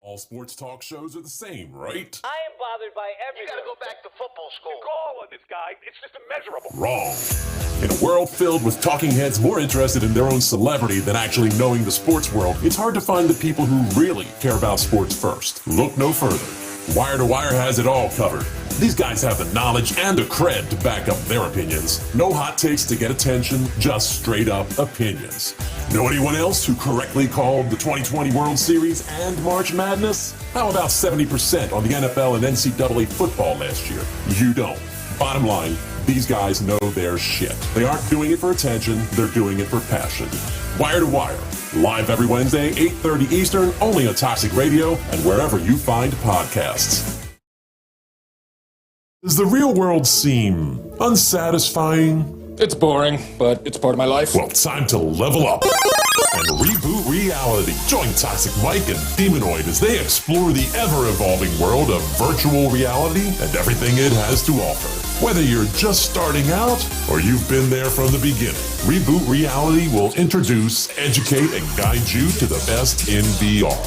All sports talk shows are the same, right? I am bothered by everything. You gotta go back to football school. The goal of this guy, it's just immeasurable. Wrong. In a world filled with talking heads more interested in their own celebrity than actually knowing the sports world, it's hard to find the people who really care about sports first. Look no further. Wire to Wire has it all covered. These guys have the knowledge and the cred to back up their opinions. No hot takes to get attention, just straight up opinions. Know anyone else who correctly called the 2020 World Series and March Madness? How about 70% on the NFL and NCAA football last year? You don't. Bottom line, these guys know their shit. They aren't doing it for attention, they're doing it for passion. Wire to Wire, live every Wednesday, 8:30 Eastern, only on Toxic Radio and wherever you find podcasts. Does the real world seem unsatisfying? It's boring, but it's part of my life. Well, time to level up and reboot reality. Join Toxic Mike and Demonoid as they explore the ever-evolving world of virtual reality and everything it has to offer. Whether you're just starting out or you've been there from the beginning, Reboot Reality will introduce, educate, and guide you to the best in VR.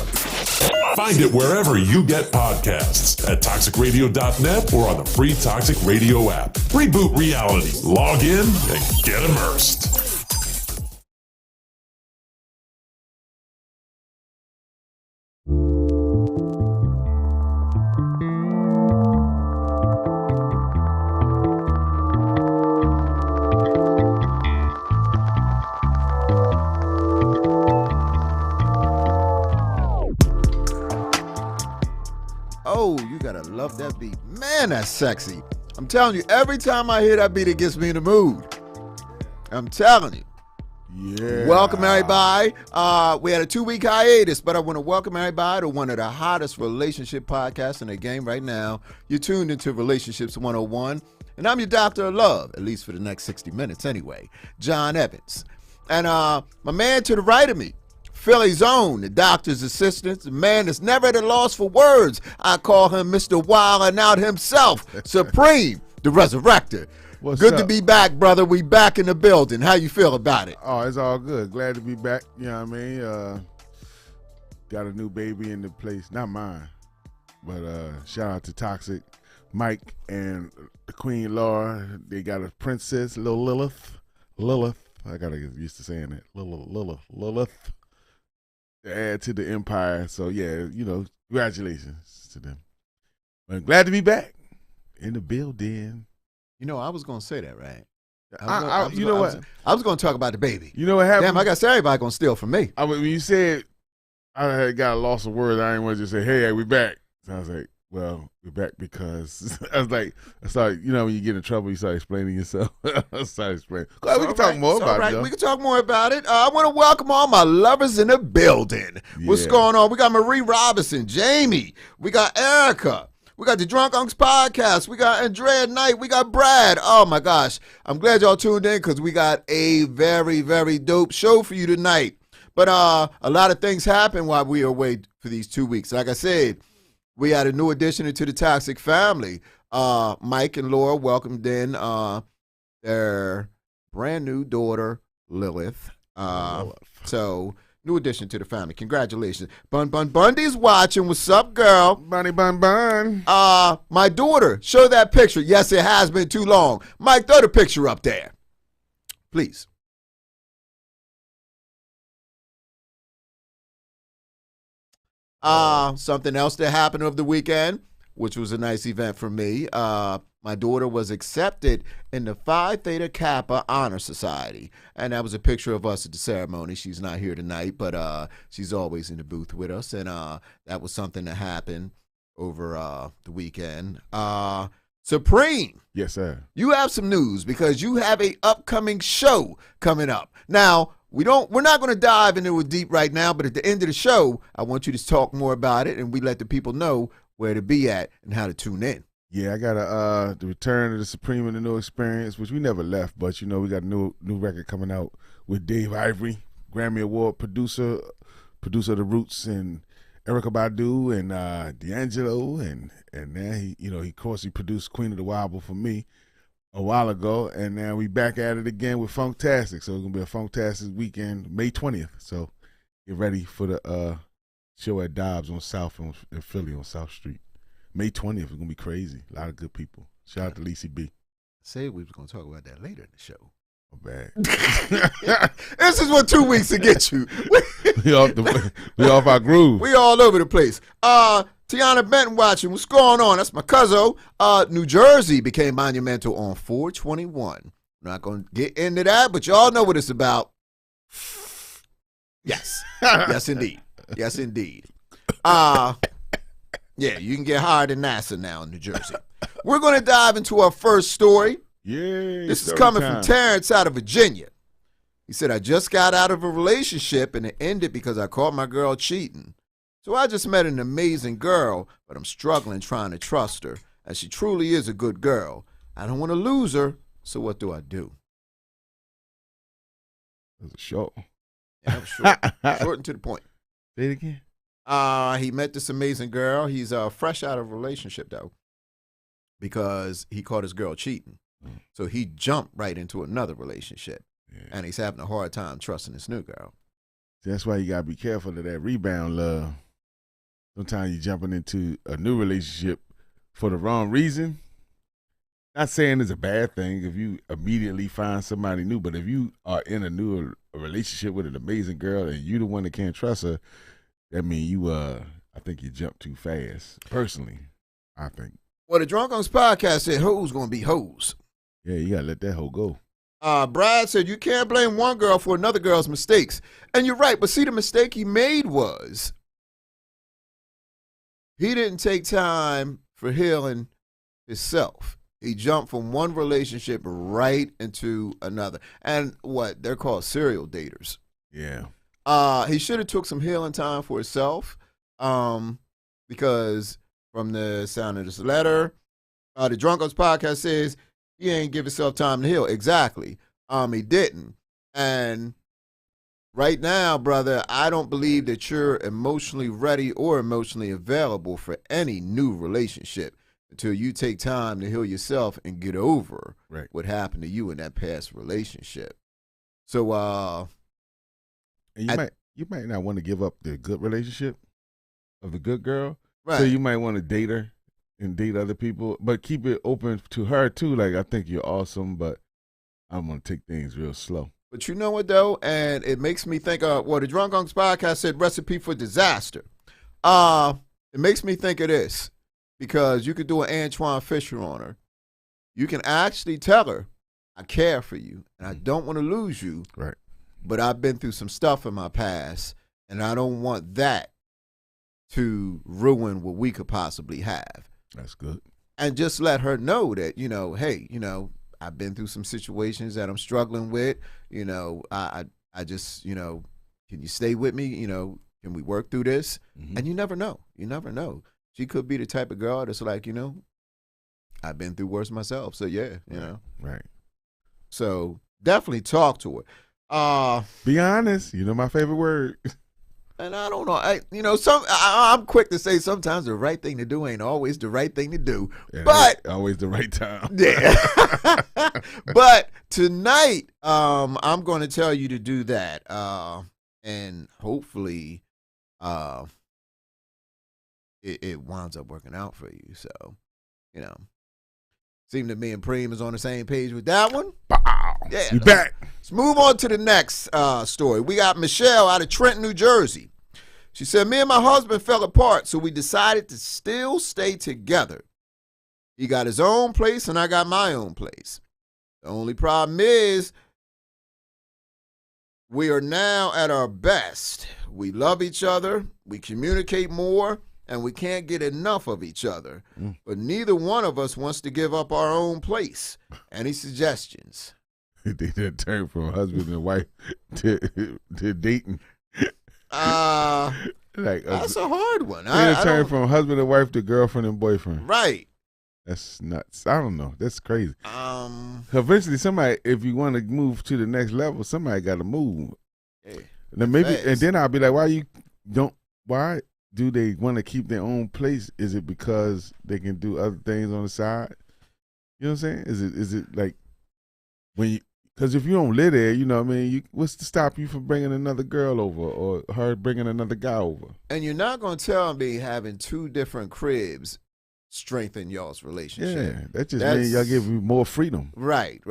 Find it wherever you get podcasts at toxicradio.net or on the free Toxic Radio app. Reboot Reality. Log in and get immersed. Oh, you gotta love that beat. Man, that's sexy. I'm telling you, every time I hear that beat, it gets me in the mood. I'm telling you. Yeah. Welcome, everybody. We had a 2-week hiatus, but I want to welcome everybody to one of the hottest relationship podcasts in the game right now. You're tuned into Relationships 101, and I'm your doctor of love, at least for the next 60 minutes anyway, John Evans. And my man to the right of me, Philly's own, the doctor's assistant, the man that's never at a loss for words. I call him Mr. Wild and Out himself, Supreme, the Resurrector. What's Good up? to be back, brother. We back in the building. How you feel about it? Oh, it's all good. Glad to be back. You know what I mean? Got a new baby in the place. Not mine. But shout out to Toxic Mike and the Queen Laura. They got a princess, little Lilith. I got to get used to saying that. Lilith. To add to the empire. So, yeah, congratulations to them. But glad to be back in the building. You know, I was going to say that, right? I was going to talk about the baby. You know what happened? Damn, I got everybody going to steal from me. I mean, when you said I had got a loss of words, I didn't want to just say, hey, we back. So I was like, well, we're back because I started, when you get in trouble, you start explaining yourself. I started explaining. We can talk more about it. We can talk more about it. I want to welcome all my lovers in the building. Yeah. What's going on? We got Marie Robinson, Jamie. We got Erica. We got the Drunk Unks podcast. We got Andrea Knight. We got Brad. Oh, my gosh. I'm glad y'all tuned in because we got a very, very dope show for you tonight. But a lot of things happened while we were away for these 2 weeks. Like I said, we had a new addition into the Toxic family. Mike and Laura welcomed in their brand new daughter, Lilith. So, new addition to the family. Congratulations. Bun Bundy's watching. What's up, girl? Bunny Bun Bun. My daughter, show that picture. Yes, it has been too long. Mike, throw the picture up there. Please. Something else that happened over the weekend, which was a nice event for me. My daughter was accepted in the Phi Theta Kappa Honor Society. And that was a picture of us at the ceremony. She's not here tonight, but she's always in the booth with us. And that was something that happened over the weekend. Supreme. Yes, sir. You have some news because you have a upcoming show coming up. Now, we're not going to dive into it deep right now, but at the end of the show, I want you to talk more about it and we let the people know where to be at and how to tune in. Yeah, I got the return of the Supreme and the New Experience, which we never left, but we got a new record coming out with Dave Ivory, Grammy Award producer of The Roots, and Erykah Badu and D'Angelo, and now he of course he produced Queen of the Wobble for me a while ago, and now we back at it again with Funktastic. So it's gonna be a Funktastic weekend, May 20th. So get ready for the show at Dobbs on South in Philly on South Street. May 20th is gonna be crazy. A lot of good people. Shout out to Lacey B. Said we was gonna talk about that later in the show. Oh, bad. This is what 2 weeks to get you. we off our groove. We all over the place. Tiana Benton watching. What's going on? That's my cousin. New Jersey became monumental on 4/21. Not going to get into that, but y'all know what it's about. Yes. Yes, indeed. Yes, indeed. Yeah, you can get hired in NASA now in New Jersey. We're going to dive into our first story. Yay. This is coming from Terrence out of Virginia. He said, I just got out of a relationship and it ended because I caught my girl cheating. So I just met an amazing girl, but I'm struggling trying to trust her, as she truly is a good girl. I don't want to lose her, so what do I do? That was a short. Yeah, short. Short and to the point. Say it again. He met this amazing girl. He's fresh out of a relationship, though, because he caught his girl cheating. So he jumped right into another relationship, and he's having a hard time trusting this new girl. That's why you got to be careful of that rebound love. Sometimes you're jumping into a new relationship for the wrong reason. Not saying it's a bad thing if you immediately find somebody new, but if you are in a relationship with an amazing girl and you the one that can't trust her, that means you, I think you jump too fast. Personally, I think. Well, the Drunk Unks podcast said hoes going to be hoes. Yeah, you got to let that hoe go. Brad said you can't blame one girl for another girl's mistakes. And you're right, but see, the mistake he made was he didn't take time for healing himself. He jumped from one relationship right into another. And what? They're called serial daters. Yeah. He should have took some healing time for himself, because from the sound of this letter, the Drunk Unks podcast says he ain't give himself time to heal. Exactly. He didn't. And right now, brother, I don't believe that you're emotionally ready or emotionally available for any new relationship until you take time to heal yourself and get over what happened to you in that past relationship. So, and you might not want to give up the good relationship of the good girl. Right. So you might want to date her and date other people, but keep it open to her too. Like, I think you're awesome, but I'm going to take things real slow. But you know what, though? And it makes me think of, the Drunk Unks podcast said recipe for disaster. It makes me think of this, because you could do an Antoine Fisher on her. You can actually tell her, I care for you, and I don't want to lose you. Right. But I've been through some stuff in my past, and I don't want that to ruin what we could possibly have. That's good. And just let her know that, hey, I've been through some situations that I'm struggling with. I just, can you stay with me? Can we work through this? Mm-hmm. And you never know. You never know. She could be the type of girl that's like, I've been through worse myself. So, yeah, Right. So definitely talk to her. Be honest. My favorite word. And I don't know. I'm quick to say sometimes the right thing to do ain't always the right thing to do. Yeah, but always the right time. Yeah. But tonight, I'm going to tell you to do that. And hopefully it winds up working out for you. So, seem that me and Preem is on the same page with that one. Bow. Yeah. You back. Let's move on to the next story. We got Michelle out of Trenton, New Jersey. She said, me and my husband fell apart, so we decided to still stay together. He got his own place, and I got my own place. The only problem is we are now at our best. We love each other, we communicate more, and we can't get enough of each other. But neither one of us wants to give up our own place. Any suggestions? They did turn from husband and wife to dating. That's a hard one. They turn from husband and wife to girlfriend and boyfriend. Right. That's nuts. I don't know. That's crazy. Eventually, somebody, if you want to move to the next level, somebody got to move. Hey, and then I'll be like, why do they want to keep their own place? Is it because they can do other things on the side? You know what I'm saying? Is it like when Because if you don't live there, you know what I mean, what's to stop you from bringing another girl over or her bringing another guy over? And you're not going to tell me having two different cribs strengthen y'all's relationship. Yeah, that just means y'all give you more freedom. Right.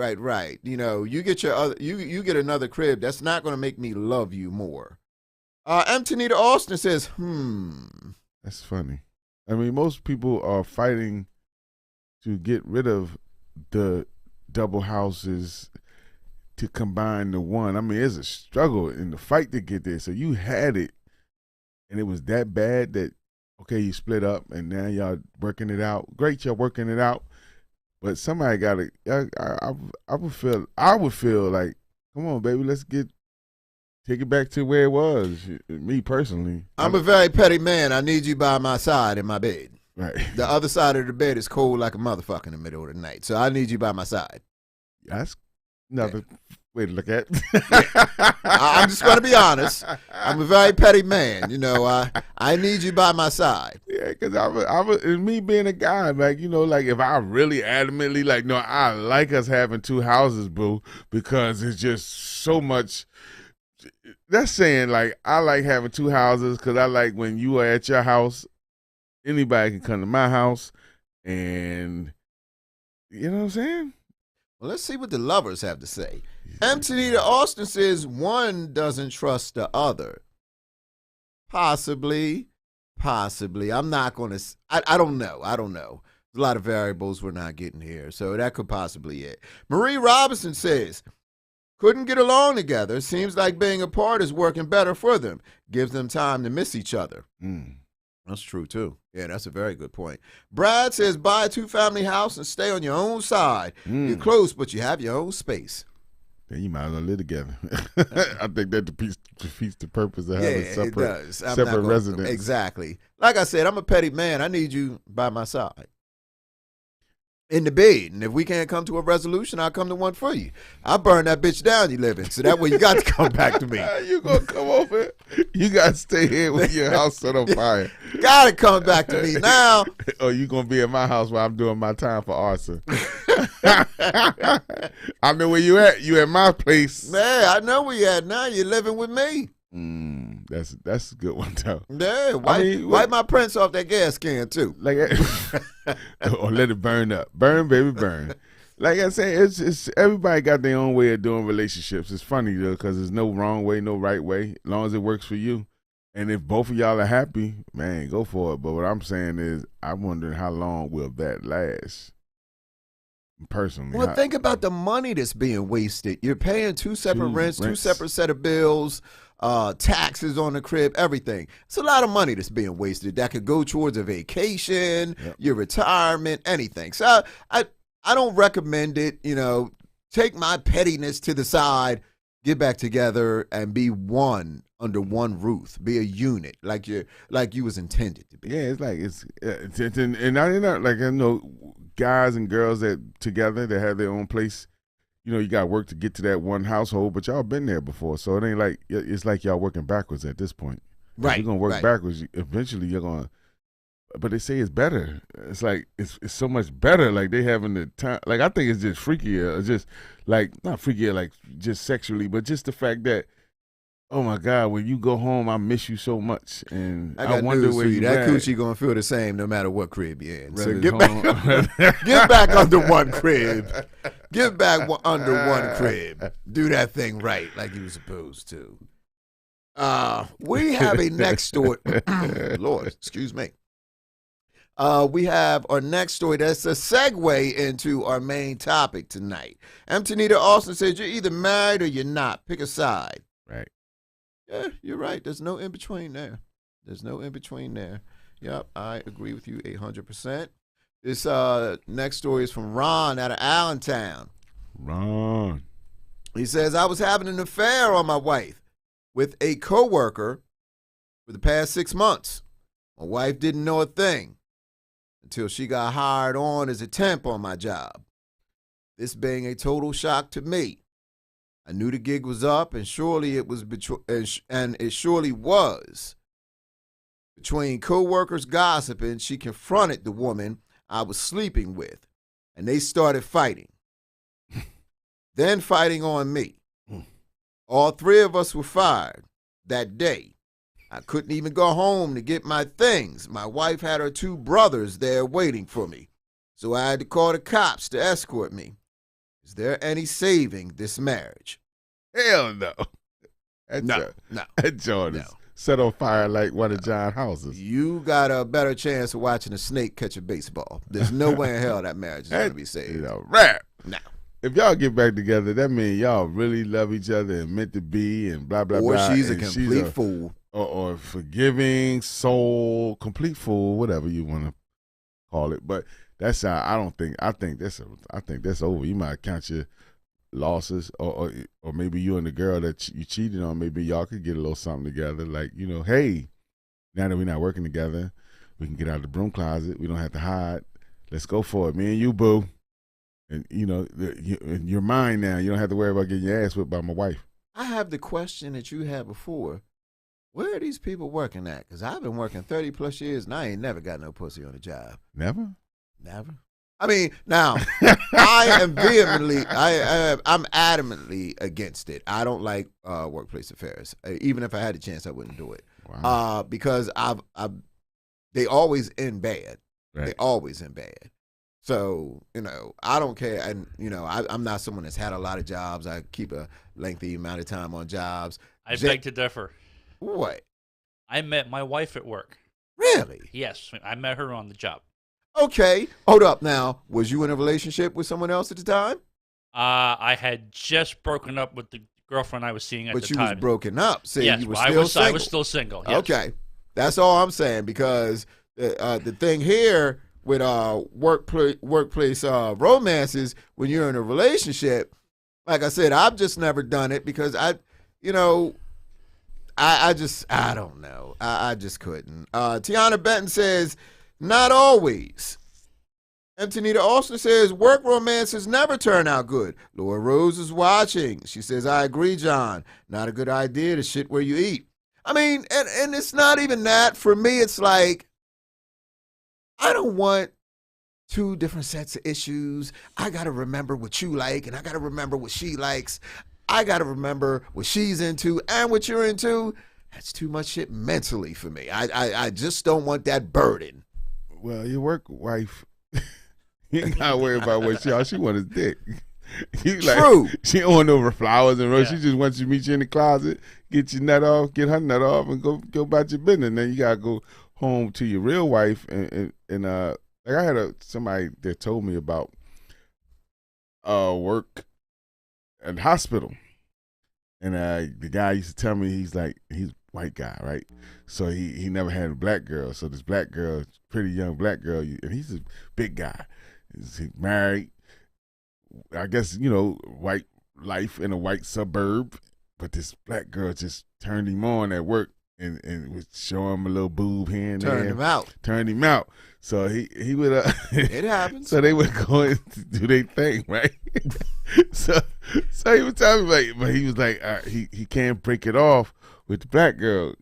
You know, you get your other, you get another crib. That's not going to make me love you more. Antonita Austin says, That's funny. I mean, most people are fighting to get rid of the double houses to combine the one. I mean, it's a struggle in the fight to get there. So you had it, and it was that bad that, okay, you split up, and now y'all working it out. Great, y'all working it out. But somebody got to. I would feel like, come on, baby, let's take it back to where it was. Me personally, I'm a very petty man. I need you by my side in my bed. Right. The other side of the bed is cold like a motherfucker in the middle of the night. So I need you by my side. That's another way to look at it. I'm just going to be honest. I'm a very petty man. You know, I need you by my side. Yeah, because and me being a guy, like, you know, like if I really adamantly, like, no, I like us having two houses, boo, because it's just so much. That's saying, like, I like having two houses because I like when you are at your house, anybody can come to my house, and you know what I'm saying? Well, let's see what the lovers have to say. Antonita Austin says one doesn't trust the other. Possibly. I'm not going to. I don't know. There's a lot of variables we're not getting here, so that could possibly it. Marie Robinson says, couldn't get along together. Seems like being apart is working better for them. Gives them time to miss each other. That's true, too. Yeah, that's a very good point. Brad says, buy a two-family house and stay on your own side. You're close, but you have your own space. Then you might as well live together. I think that defeats the purpose of having separate residence. Exactly. Like I said, I'm a petty man. I need you by my side. In the bed. And if we can't come to a resolution, I'll come to one for you. I'll burn that bitch down you live in. So that way you got to come back to me. You going to come over? You got to stay here with your house set on fire. Got to come back to me now. Or you going to be at my house while I'm doing my time for arson. I know where you at. You at my place. Man, I know where you at now. You're living with me. That's a good one, though. Yeah, wipe my prints off that gas can, too. Like, or let it burn up. Burn, baby, burn. Like I say, it's everybody got their own way of doing relationships. It's funny, though, because there's no wrong way, no right way, as long as it works for you. And if both of y'all are happy, man, go for it. But what I'm saying is, I'm wondering how long will that last? Personally. Well, think about the money that's being wasted. You're paying two separate rents, two separate set of bills, taxes on the crib, everything. It's a lot of money that's being wasted that could go towards a vacation, your retirement, anything. So I don't recommend it. You know, take my pettiness to the side, get back together, and be one under one roof. Be a unit, like you was intended to be. Yeah, it's like and I know, like, I know guys and girls that together that have their own place. You know, you got to work to get to that one household, but y'all been there before, so it ain't like it's like y'all working backwards at this point. Right, you're gonna work backwards. Eventually, you're gonna. But they say it's better. It's like it's so much better. Like they having the time. Like I think it's just freakier. Just like not freakier, like just sexually, but just the fact that, oh my God, when you go home, I miss you so much, and I wonder where you that coochie gonna feel the same no matter what crib you're in. So get back under one crib. Get back under one crib. Do that thing right, like you were supposed to. We have a next story. Lord, excuse me. We have our next story that's a segue into our main topic tonight. Antonita Austin says you're either married or you're not. Pick a side. Right. Yeah, you're right. There's no in between there. Yep, I agree with you 800%. This next story is from Ron out of Allentown. Ron. He says, I was having an affair on my wife with a coworker for the past 6 months. My wife didn't know a thing until she got hired on as a temp on my job. This being a total shock to me. I knew the gig was up, and surely it was it surely was. Between coworkers gossiping, she confronted the woman I was sleeping with, and they started fighting. then fighting on me. All three of us were fired that day. I couldn't even go home to get my things. My wife had her 2 brothers there waiting for me, so I had to call the cops to escort me. Is there any saving this marriage? Hell no. No. That joint is No. set on fire like one of John's houses. You got a better chance of watching a snake catch a baseball. There's no way in hell that marriage is going to be saved. You know, rap. No. If y'all get back together, that means y'all really love each other and meant to be and blah, blah, blah. Or she's a and complete fool. Or forgiving soul, complete fool, whatever you want to call it. But that's how I think that's over. You might count your losses, or maybe you and the girl that you cheated on, maybe y'all could get a little something together. Like, you know, hey, now that we're not working together, we can get out of the broom closet. We don't have to hide. Let's go for it. Me and you, boo. And, you know, you're mine now. You don't have to worry about getting your ass whipped by my wife. I have the question that you had before. Where are these people working at? Because I've been working 30 plus years and I ain't never got no pussy on the job. Never? Never. I mean, now, I am vehemently, I'm adamantly against it. I don't like workplace affairs. Even if I had a chance, I wouldn't do it. Wow. Because they always end bad. Right. They always end bad. So, you know, I don't care. And, you know, I'm not someone that's had a lot of jobs. I keep a lengthy amount of time on jobs. I beg to differ. What? I met my wife at work. Really? Yes, I met her on the job. Okay. Hold up now. Was you in a relationship with someone else at the time? I had just broken up with the girlfriend I was seeing at But the you time. was broken up. See, yes, you were I still was. single. I was still single. Yes. Okay. That's all I'm saying, because the thing here with workplace romances, when you're in a relationship, like I said, I've just never done it because I don't know. I just couldn't. Tiana Benton says, not always. Antonita Austin says, work romances never turn out good. Laura Rose is watching. She says, I agree, John. Not a good idea to shit where you eat. I mean, and it's not even that. For me, it's like, I don't want 2 different sets of issues. I got to remember what you like, and I got to remember what she likes. I got to remember what she's into and what you're into. That's too much shit mentally for me. I just don't want that burden. Well, your work wife, you ain't got to worry about what she want his dick. True. She don't want no flowers and roses. Yeah. She just wants you to meet you in the closet, get your nut off, get her nut off, and go about your business. And then you got to go home to your real wife. And like I had somebody that told me about work at the hospital. And the guy used to tell me, he's a white guy, right? So he never had a black girl. So this black girl, pretty young black girl, and he's a big guy. He's married, I guess, you know, white life in a white suburb. But this black girl just turned him on at work and would show him a little boob here and there. Turned him out. So he would It happens. So they would go and do their thing, right? so he was telling me, but he was like, he can't break it off with the black girl,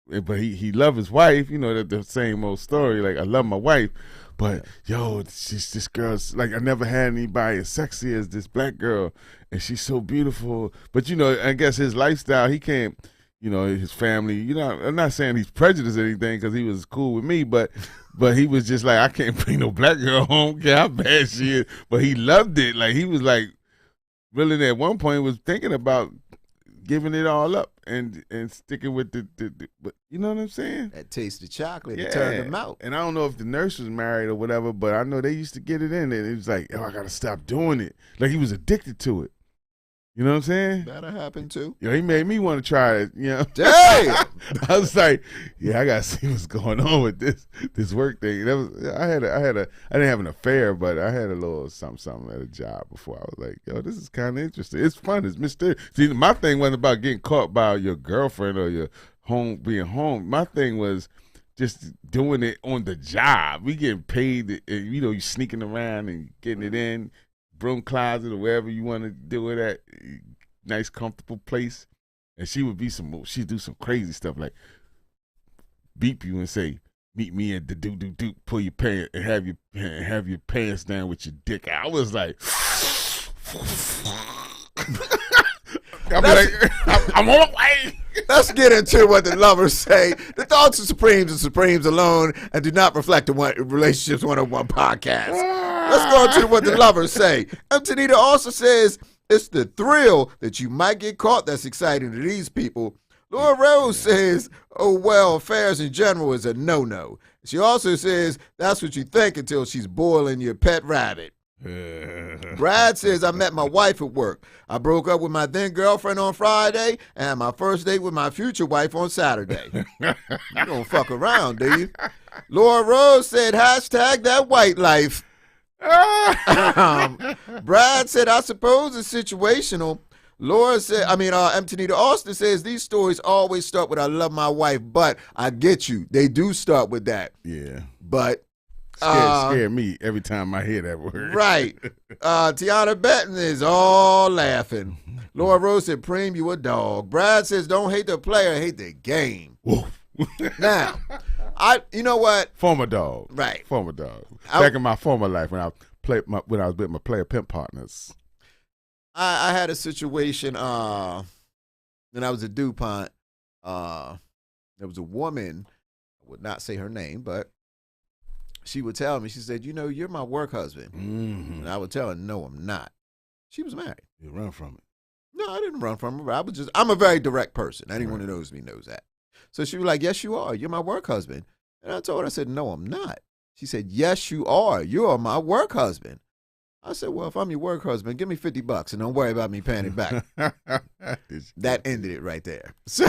but he loved his wife. You know, the same old story. Like, I love my wife, but yo, this girl's like, I never had anybody as sexy as this black girl, and she's so beautiful. But you know, I guess his lifestyle, he can't. You know, his family, you know, I'm not saying he's prejudiced or anything because he was cool with me, but he was just like, I can't bring no black girl home, care how bad she is. But he loved it. Like, he was like, really at one point was thinking about giving it all up and sticking with the but you know what I'm saying? That taste of chocolate, it turned him out. And I don't know if the nurse was married or whatever, but I know they used to get it in, and it was like, oh, I got to stop doing it. Like, he was addicted to it. You know what I'm saying? That'll happen too. Yo, he made me want to try it, you know. Damn! I was like, yeah, I gotta see what's going on with this work thing. I didn't have an affair, but I had a little something at a job before. I was like, yo, this is kind of interesting. It's fun. It's mysterious. See, my thing wasn't about getting caught by your girlfriend or your being home. My thing was just doing it on the job. We getting paid, and you know, you sneaking around and getting it in. Broom closet or wherever you want to do it at, nice comfortable place, and she'd do some crazy stuff like beep you and say, meet me at the do, pull your pants and have your pants down with your dick out. I was like, I'll be like, I'm on my way. Let's get into what the lovers say. The thoughts of Supremes and Supremes alone and do not reflect the Relationships 101 podcast. Let's go into what the lovers say. Antonita also says, it's the thrill that you might get caught that's exciting to these people. Laura Rose says, oh, well, affairs in general is a no-no. She also says, that's what you think until she's boiling your pet rabbit. Brad says, I met my wife at work. I broke up with my then girlfriend on Friday and had my first date with my future wife on Saturday. You don't fuck around, do you? Laura Rose said, hashtag that white life. Brad said, I suppose it's situational. Laura said, Antonita Austin says, these stories always start with I love my wife, but I get you. They do start with that. Yeah. But scare me every time I hear that word. Right. Tiana Benton is all laughing. Laura Rose said, Preem, you a dog. Brad says, don't hate the player, hate the game. Now, you know what? Former dog. Right. Former dog. Back in my former life when I was with my player pimp partners. I had a situation when I was at DuPont. There was a woman, I would not say her name, but she would tell me, she said, you know, you're my work husband. Mm-hmm. And I would tell her, no, I'm not. She was married. You run from it. No, I didn't run from her. I'm a very direct person. Anyone who knows me knows that. So she was like, yes, you are. You're my work husband. And I told her, I said, no, I'm not. She said, yes, you are. You're my work husband. I said, well, if I'm your work husband, give me $50 and don't worry about me paying it back. That ended it right there. So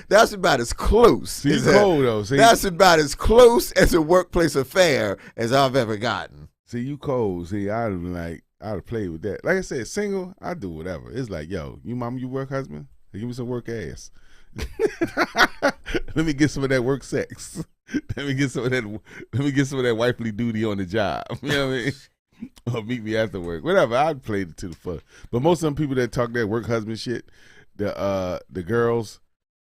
that's about as close. She's cold, though. See? That's about as close as a workplace affair as I've ever gotten. See, you cold. See, I'd have played with that. Like I said, single, I do whatever. It's like, yo, you work husband? Give me some work ass. Let me get some of that work sex. Let me get some of that wifely duty on the job. You know what I mean? Or meet me after work. Whatever. I played it to the fuck. But most of them people that talk that work husband shit, the girls,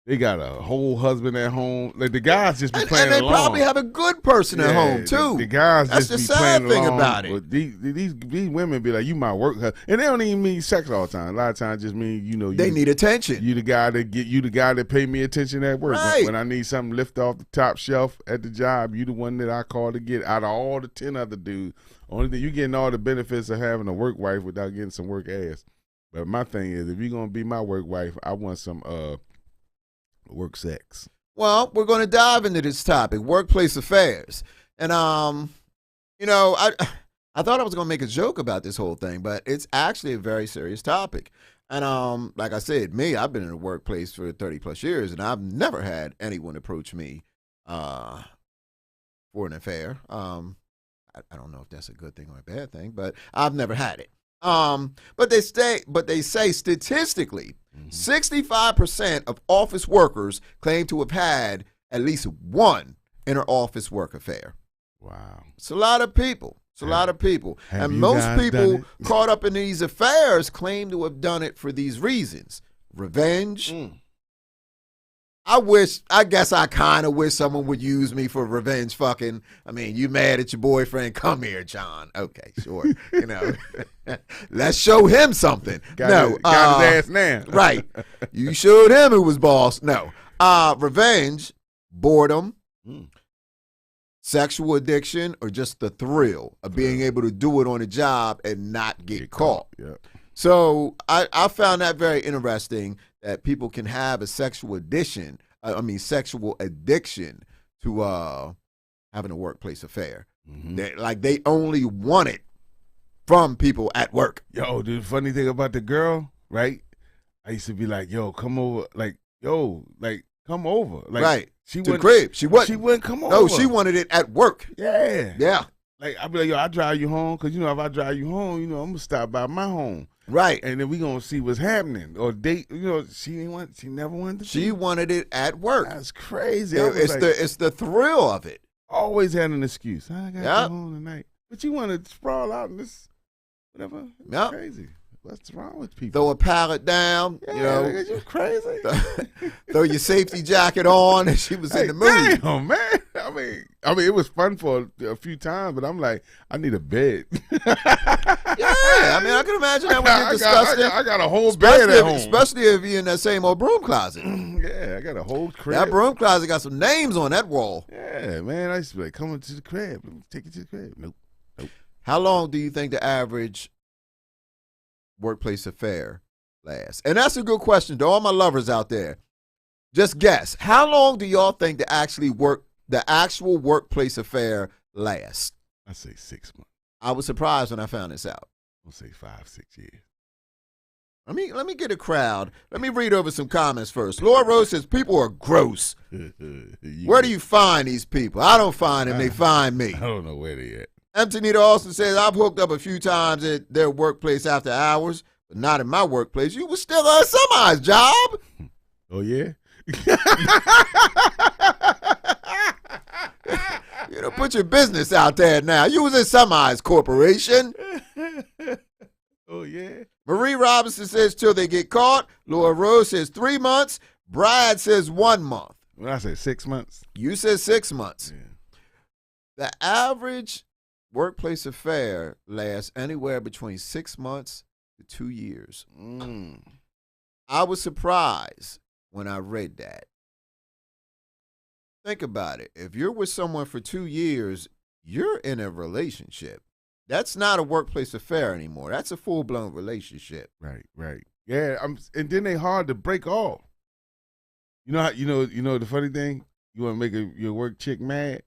they got a whole husband at home. Like the guys just be playing along. And they probably have a good person at home too. The guys That's just the be sad playing thing along, about it. But these women be like, you my work husband. And they don't even mean sex all the time. A lot of times just mean, you know, they need attention. You the guy that pay me attention at work. Right. When I need something lift off the top shelf at the job, you the one that I call to get out of all the 10 other dudes. Only thing you getting all the benefits of having a work wife without getting some work ass. But my thing is, if you're gonna be my work wife, I want some work sex. Well, we're going to dive into this topic, workplace affairs, and you know, I thought I was going to make a joke about this whole thing, but it's actually a very serious topic. And like I said, I've been in the workplace for 30 plus years, and I've never had anyone approach me for an affair. I don't know if that's a good thing or a bad thing, but I've never had it. But they say statistically, 65% of office workers claim to have had at least one inter-office work affair. Wow. It's a lot of people. And most people caught up in these affairs claim to have done it for these reasons. Revenge. I guess I kind of wish someone would use me for revenge fucking. I mean, you mad at your boyfriend? Come here, John. Okay, sure. You know, let's show him something. Got his ass now. Right. You showed him who was boss. No. Revenge, boredom, sexual addiction, or just the thrill of being able to do it on a job and not get caught. Yep. So I found that very interesting, that people can have a sexual addiction to having a workplace affair. They only want it from people at work. Yo, the funny thing about the girl, right? I used to be like, yo, come over. Like, yo, like, come over. Like, right. She to the crib. She wouldn't come over. No, she wanted it at work. Yeah. Yeah. Like, I'd be like, yo, I'll drive you home. Because, you know, if I drive you home, you know, I'm going to stop by my home. Right. And then we going to see what's happening. Or date, you know, she never wanted to. She wanted it at work. That's crazy. It's the thrill of it. Always had an excuse. I got to go home tonight. But you want to sprawl out in this, whatever. That's crazy. What's wrong with people? Throw a pallet down. Yeah, you know, you crazy. Throw your safety jacket on. And she was in the mood. Damn, man. I mean, it was fun for a few times, but I'm like, I need a bed. Yeah, I mean, I can imagine that when you're disgusting. I got a whole bed at home. Especially if you're in that same old broom closet. Yeah, I got a whole crib. That broom closet got some names on that wall. Yeah, man, I used to be like, come to the crib. Let me take you to the crib. Nope. How long do you think the average workplace affair lasts? And that's a good question to all my lovers out there. Just guess. How long do y'all think the actual workplace affair lasts? I say 6 months. I was surprised when I found this out. I'll say 5-6 years. Let me get a crowd. Let me read over some comments first. Laura Rose says people are gross. Where do you find these people? I don't find them. They find me. I don't know where they at. Antonita also says I've hooked up a few times at their workplace after hours, but not in my workplace. You was still on somebody's job. Oh yeah. You know, put your business out there now. You was in somebody's corporation. Oh yeah. Marie Robinson says till they get caught. Laura Rose says 3 months. Brad says 1 month. When I say 6 months. You said 6 months. Yeah. The average workplace affair lasts anywhere between 6 months to 2 years. I was surprised when I read that. Think about it. If you're with someone for 2 years, you're in a relationship. That's not a workplace affair anymore. That's a full-blown relationship. Right. Yeah, and then they hard to break off. You know how you know the funny thing? You want to make your work chick mad?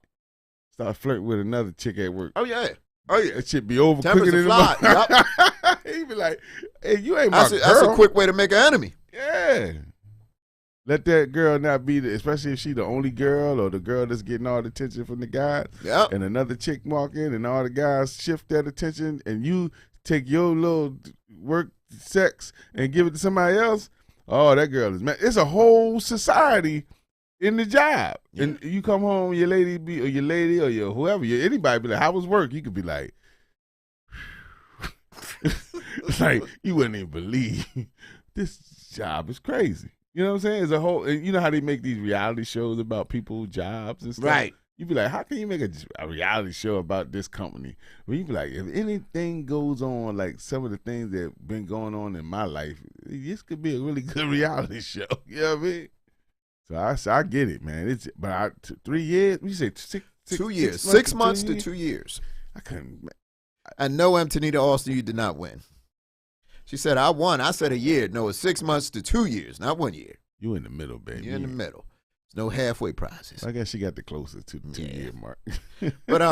Start flirting with another chick at work. Oh yeah. That shit be over Tempers quicker than fly. Yep. He be like, "Hey, you ain't my girl." That's a quick way to make an enemy. Yeah. Let that girl not be especially if she the only girl or the girl that's getting all the attention from the guys. Yep. And another chick walk in and all the guys shift that attention and you take your little work sex and give it to somebody else. Oh, that girl is mad. It's a whole society in the job. Yeah. And you come home, your lady or your whoever, anybody be like, how was work? You could be like, like you wouldn't even believe this job is crazy. You know what I'm saying? It's a whole, you know how they make these reality shows about people's jobs and stuff? Right. You be like, how can you make a reality show about this company? Well, you be like, if anything goes on, like some of the things that have been going on in my life, this could be a really good reality show. You know what I mean? So I get it, man. 3 years? You say 2 years. 6 months to 2 years. I couldn't. And no, Antonita Austin, you did not win. She said, I won. I said a year. No, it's 6 months to 2 years, not 1 year. You in the middle, baby. You're in the middle. There's no halfway prizes. I guess she got the closest to the 2 year mark. But,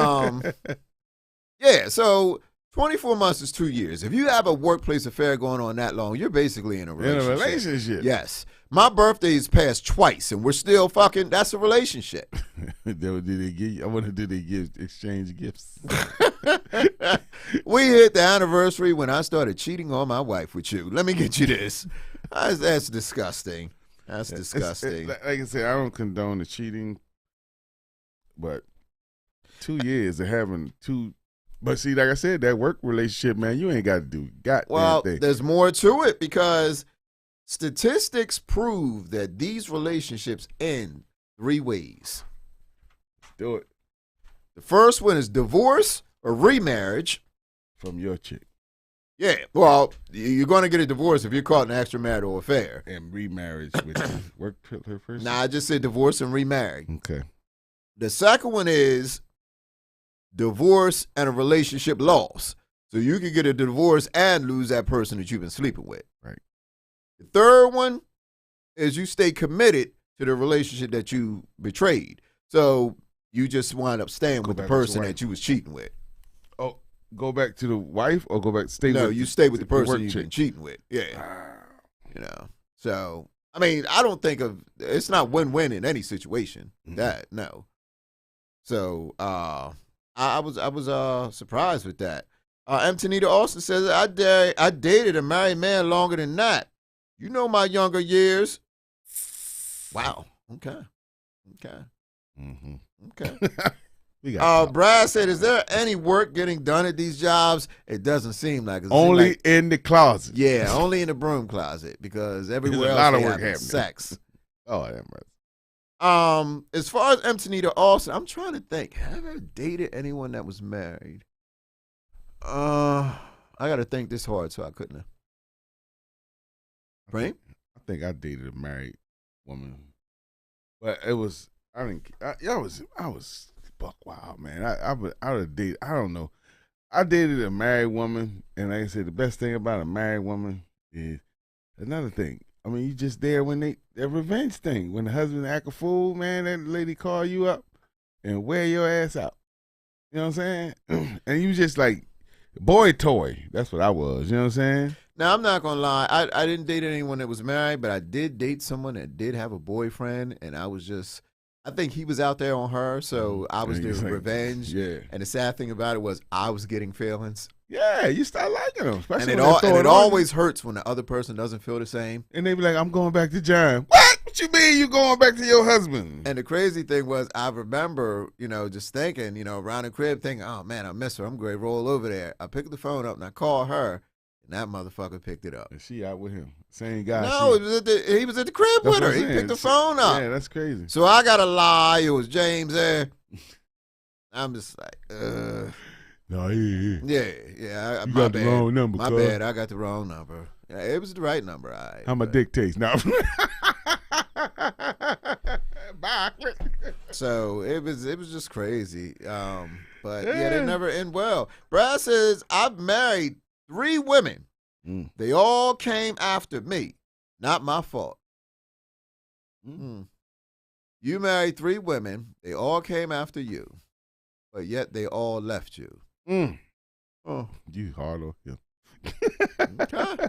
yeah, so 24 months is 2 years. If you have a workplace affair going on that long, you're basically in a relationship. In a relationship. Yes. My birthday's passed twice, and we're still fucking. That's a relationship. I wonder, did they exchange gifts? We hit the anniversary when I started cheating on my wife with you. Let me get you this. That's disgusting. That's disgusting. Like I said, I don't condone the cheating, but 2 years of having two. But see, like I said, that work relationship, man, you ain't got to do goddamn thing. There's more to it because statistics prove that these relationships end 3 ways. Do it. The first one is divorce or remarriage. From your chick. Yeah, well, you're going to get a divorce if you're caught in an extramarital affair. And remarriage with work person? Nah, I just said divorce and remarry. Okay. The second one is divorce and a relationship loss. So you can get a divorce and lose that person that you've been sleeping with. Right. The third one is you stay committed to the relationship that you betrayed. So you just wind up staying with the person that you was cheating with. Oh, go back to the wife or go back stay with? No, you stay with the person you've been cheating with. Yeah. You know. So, I mean, I don't think it's not win-win in any situation. That, no. So, I was surprised with that. Antonita Austin says, I dated a married man longer than that. You know my younger years. Wow. Okay. Mm-hmm. Okay. Brad said, is there any work getting done at these jobs? It doesn't seem like it. Only in the closet. Yeah, only in the broom closet because everywhere There's else a lot of they work having happening. sex. Oh, that right. As far as Antonita Austin, I'm trying to think. Have I ever dated anyone that was married? I gotta think this hard, so I couldn't have. Right? I think I dated a married woman, but it was I didn't. I was buck wild, man. I would have dated. I don't know. I dated a married woman, and like I said, the best thing about a married woman is another thing. I mean, you just there when that revenge thing. When the husband act a fool, man, that lady call you up and wear your ass out. You know what I'm saying? And you just like boy toy. That's what I was. You know what I'm saying? Now, I'm not going to lie. I didn't date anyone that was married, but I did date someone that did have a boyfriend, and I think he was out there on her, so I was doing revenge. Yeah. And the sad thing about it was I was getting feelings. Yeah, you start liking them. And it always hurts when the other person doesn't feel the same. And they be like, I'm going back to John. What you mean you going back to your husband? And the crazy thing was, I remember, just thinking, around the crib, thinking, oh, man, I miss her. I'm going to roll over there. I picked the phone up, and I called her, and that motherfucker picked it up. And she out with him. Same guy. No, he was at the crib with her. He picked the phone up. Yeah, that's crazy. So I got to lie. It was James there. I'm just like, No, yeah. Yeah. You got the wrong number, My cuz. bad. I got the wrong number. Yeah, it was the right number. All right. How my dick taste now? Bye. So it was just crazy. But yeah, they never end well. Brad says, I've married 3 women. They all came after me. Not my fault. You married 3 women. They all came after you. But yet they all left you. Oh. You hard on him. Okay.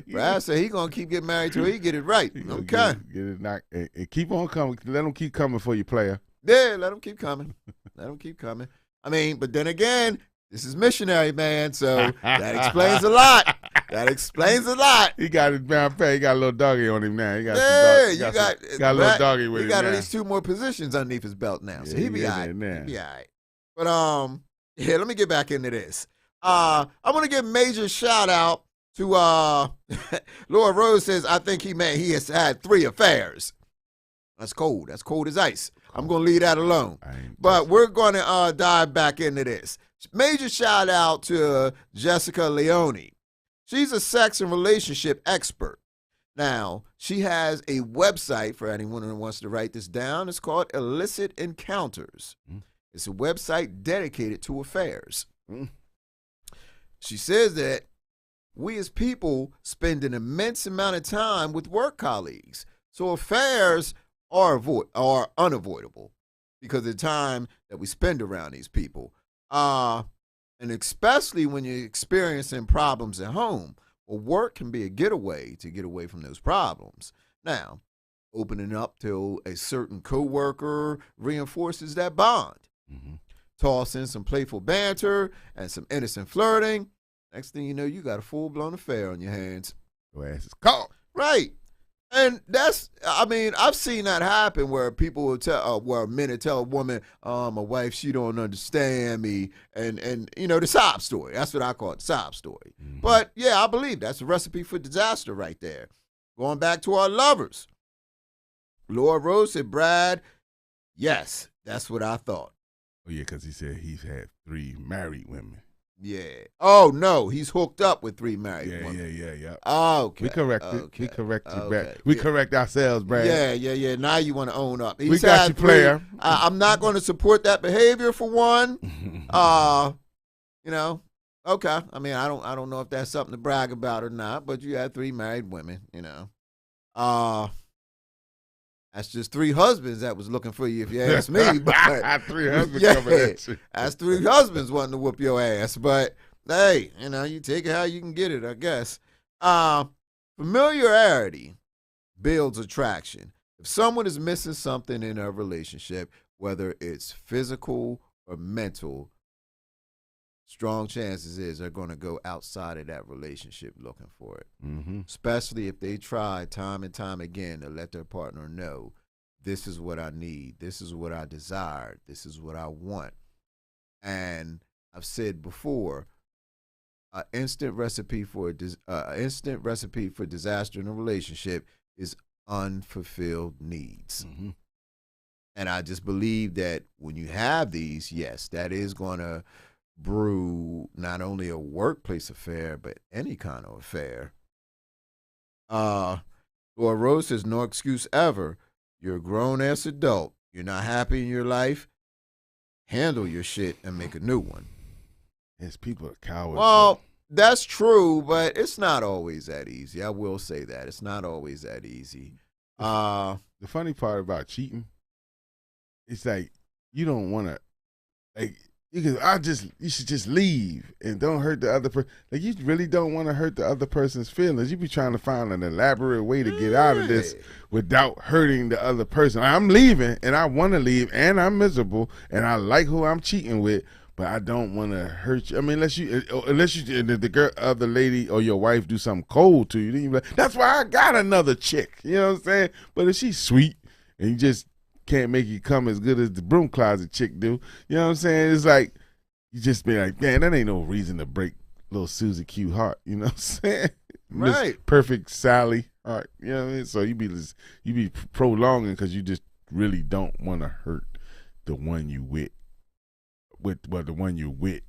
Brad said he gonna keep getting married till he get it right. Okay. Get it knocked and keep on coming. Let them keep coming for you, player. Yeah, let them keep coming. Let them keep coming. I mean, but then again, this is missionary, man, so that explains a lot. That explains a lot. He got his brown pay. He got a little doggy on him now. He got Yeah, got a little doggy with him. He got now. at least 2 more positions underneath his belt now, so Yeah, he be in all right. there now. He be all right. But yeah, let me get back into this. I want to give major shout out to Laura Rose says I think he has had 3 affairs. That's cold. That's cold as ice. I'm gonna leave that alone. But we're gonna dive back into this. Major shout out to Jessica Leone. She's a sex and relationship expert. Now, she has a website for anyone who wants to write this down. It's called Illicit Encounters. It's a website dedicated to affairs. She says that we as people spend an immense amount of time with work colleagues. So affairs are unavoidable because of the time that we spend around these people. And especially when you're experiencing problems at home. Well, work can be a getaway to get away from those problems. Now, opening up to a certain coworker reinforces that bond. Toss in some playful banter and some innocent flirting. Next thing you know, you got a full-blown affair on your hands. Your ass is caught. Right. And I've seen that happen where people will tell, where men will tell a woman, my wife, she don't understand me. And the sob story. That's what I call it, sob story. But yeah, I believe that's a recipe for disaster right there. Going back to our lovers. Laura Rose said, Brad, yes, that's what I thought. Oh, yeah, because he said he's had 3 married women. Yeah. Oh, no, he's hooked up with 3 married women. Yeah. Okay. We corrected. Okay. We corrected, Okay. Brad. We correct ourselves, Brad. Yeah. Now you want to own up. We got you, player. I'm not going to support that behavior for one. Okay. I mean, I don't know if that's something to brag about or not, but you had 3 married women, That's just 3 husbands that was looking for you, if you ask me. But 3 husbands coming at you. That's 3 husbands wanting to whoop your ass. But hey, you take it how you can get it, I guess. Familiarity builds attraction. If someone is missing something in a relationship, whether it's physical or mental, strong chances is they're going to go outside of that relationship looking for it. Especially if they try time and time again to let their partner know, this is what I need, this is what I desire, this is what I want. And I've said before, an instant recipe for disaster in a relationship is unfulfilled needs. And I just believe that when you have these, yes, that is going to brew not only a workplace affair, but any kind of affair. Laura Rose says, no excuse ever. You're a grown-ass adult. You're not happy in your life. Handle your shit and make a new one. Yes, people are cowards. Well, that's true, but it's not always that easy. I will say that. It's not always that easy. The funny part about cheating, it's like you don't want to, like, you should just leave and don't hurt the other person. Like, you really don't want to hurt the other person's feelings. You be trying to find an elaborate way to get out of this without hurting the other person. I'm leaving and I want to leave and I'm miserable and I like who I'm cheating with, but I don't want to hurt you. I mean, unless you the girl, other lady or your wife do something cold to you, then you be like, that's why I got another chick. You know what I'm saying? But if she's sweet and you just can't make you come as good as the broom closet chick do, you know what I'm saying? It's like you just be like, man, that ain't no reason to break little Susie Q heart. You know what I'm saying? Right. Miss Perfect Sally heart. You know what I mean? So you be prolonging because you just really don't want to hurt the one you with the one you're with.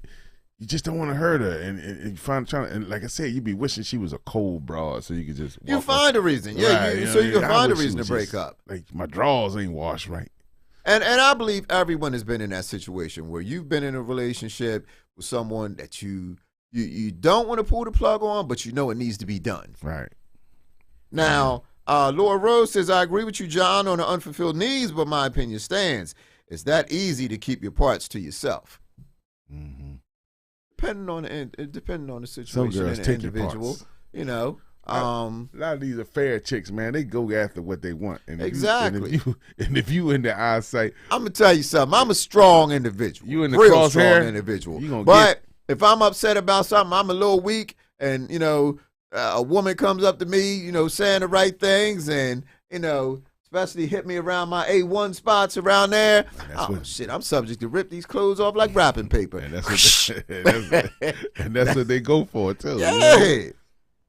You just don't want to hurt her, and you find and like I said, you be wishing she was a cold broad, so you could just find a reason, yeah. Right, So you can find a reason to break up. Like, my drawers ain't washed right. And I believe everyone has been in that situation where you've been in a relationship with someone that you don't want to pull the plug on, but you know it needs to be done. Right. Now, Laura Rose says, I agree with you, John, on the unfulfilled needs, but my opinion stands. It's that easy to keep your parts to yourself. Mm-hmm. Depending on the situation Some girls and the take your individual, parts. you know. A lot of these affair chicks, man, they go after what they want. And Exactly. If you in the eyesight, I'm gonna tell you something. I'm a strong individual. You in the real crosshair, strong individual. you gonna But if I'm upset about something, I'm a little weak, and a woman comes up to me, saying the right things, and especially hit me around my A1 spots around there. Shit, I'm subject to rip these clothes off like wrapping paper. and that's what they go for too. Yeah. You know?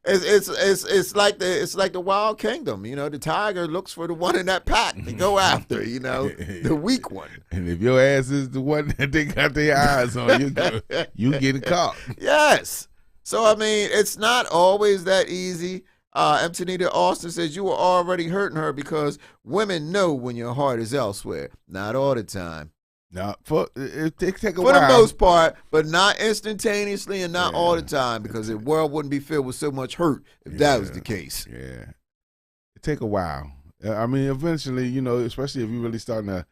It's like the wild kingdom, the tiger looks for the one in that pack to go after, the weak one. And if your ass is the one that they got their eyes on, you getting caught. Yes. So I mean, it's not always that easy. Antonita Austin says you were already hurting her because women know when your heart is elsewhere. Not all the time. No, it take a For while. the most part, but not instantaneously and not all the time, because the world wouldn't be filled with so much hurt if that was the case. Yeah. It take a while. I mean, eventually, especially if you're really starting to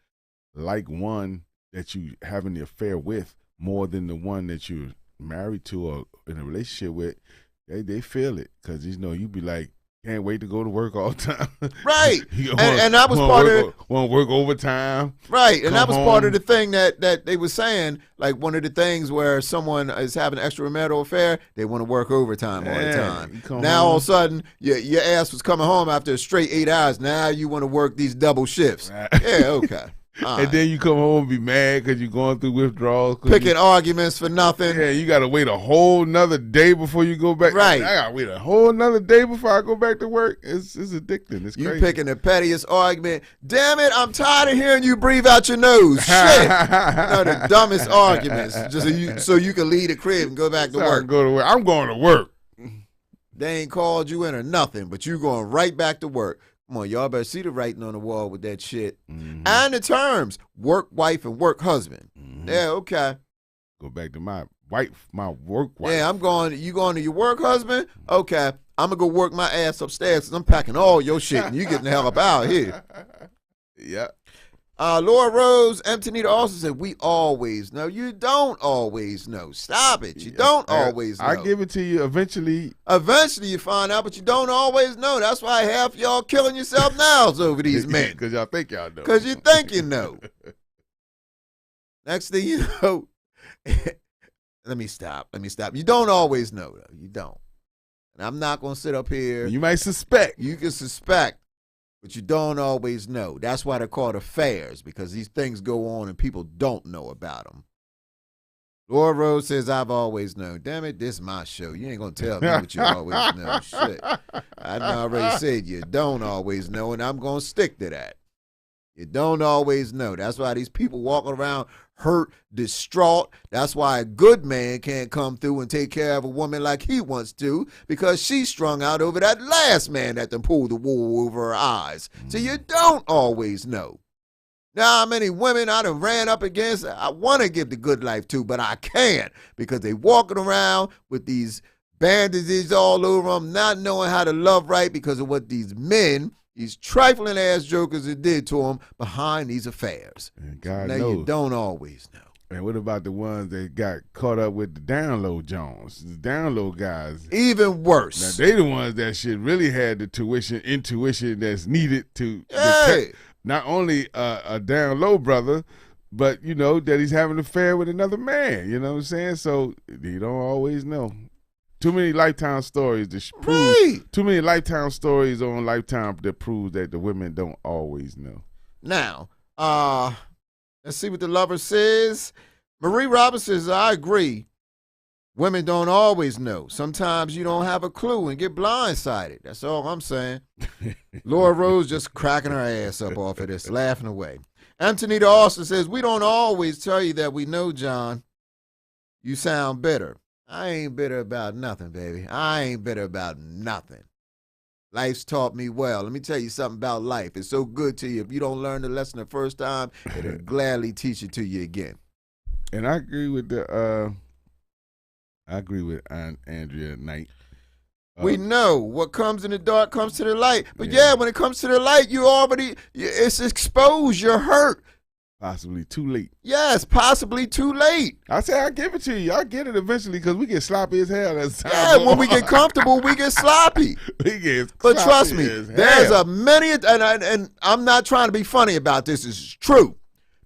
like one that you having the affair with more than the one that you're married to or in a relationship with, they feel it, because you be like, can't wait to go to work all the time. Right. and that was part of it. Want to work overtime. Right. And that was part home. of the thing that they were saying, like one of the things where someone is having an extramarital affair, they want to work overtime all the time. Now all of a sudden, your ass was coming home after a straight 8 hours. Now you want to work these double shifts. Right. Yeah, okay. And then you come home and be mad because you're going through withdrawals. Picking arguments for nothing. Yeah, you got to wait a whole nother day before you go back. Right. I got to wait a whole nother day before I go back to work. It's addicting. It's you crazy. Picking the pettiest argument. Damn it, I'm tired of hearing you breathe out your nose. Shit. The dumbest arguments. Just so you can leave the crib and go back to work. I'm going to work. They ain't called you in or nothing, but you going right back to work. Come on, y'all better see the writing on the wall with that shit. Mm-hmm. And the terms, work wife and work husband. Mm-hmm. Yeah, okay. Go back to my work wife. Yeah, you going to your work husband? Okay, I'm going to go work my ass upstairs because I'm packing all your shit and you getting the hell up out here. Yeah. Laura Rose, Antonita also said, we always know. You don't always know. Stop it. You don't always know. I give it to you eventually. Eventually you find out, but you don't always know. That's why half y'all killing yourself now over these men. Because y'all think y'all know. Because you think you know. Next thing you know, let me stop. You don't always know, though. You don't. And I'm not going to sit up here. You might suspect. You can suspect. But you don't always know. That's why they're called affairs, because these things go on and people don't know about them. Laura Rose says, I've always known. Damn it, this is my show. You ain't going to tell me what you always know. Shit. I already said you don't always know, and I'm going to stick to that. You don't always know. That's why these people walking around hurt, distraught. That's why a good man can't come through and take care of a woman like he wants to, because she's strung out over that last man that done pulled the wool over her eyes. So you don't always know. Now, how many women I done ran up against, I want to give the good life to, but I can't, because they walking around with these bandages all over them, not knowing how to love right because of what these men, these trifling ass jokers, that did to them behind these affairs. And God now knows. You don't always know. And what about the ones that got caught up with the download Jones, the download guys? Even worse. Now they the ones that should really had the intuition that's needed to Hey. detect not only a down low brother, but that he's having an affair with another man. You know what I'm saying? So you don't always know. Too many Lifetime stories to prove. Right. Too many Lifetime stories on Lifetime that prove that the women don't always know. Now, let's see what the lover says. Marie Robinson says, I agree. Women don't always know. Sometimes you don't have a clue and get blindsided. That's all I'm saying. Laura Rose just cracking her ass up off of this, laughing away. Antonita Austin says, we don't always tell you that we know, John. You sound bitter. I ain't bitter about nothing, baby. I ain't bitter about nothing. Life's taught me well. Let me tell you something about life. It's so good to you. If you don't learn the lesson the first time, it'll gladly teach it to you again. And I agree with Aunt Andrea Knight. We know what comes in the dark comes to the light. But yeah, when it comes to the light, it's exposed. You're hurt. Possibly too late. Yes, possibly too late. I say I give it to you. I get it eventually because we get sloppy as hell. Yeah, when we get comfortable, we get sloppy. But trust me, there's and I'm not trying to be funny about this. It's true.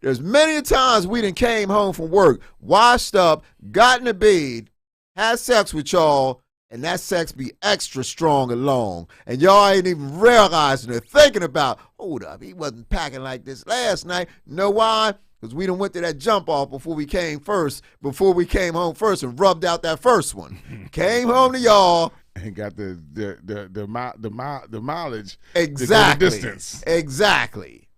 There's many times we done came home from work, washed up, got in the bed, had sex with y'all, and that sex be extra strong and long. And y'all ain't even realizing or thinking about, hold up, he wasn't packing like this last night. You know why? Because we done went to that jump off before we came home first and rubbed out that first one. Came home to y'all. And got the mileage. Exactly. The distance. Exactly.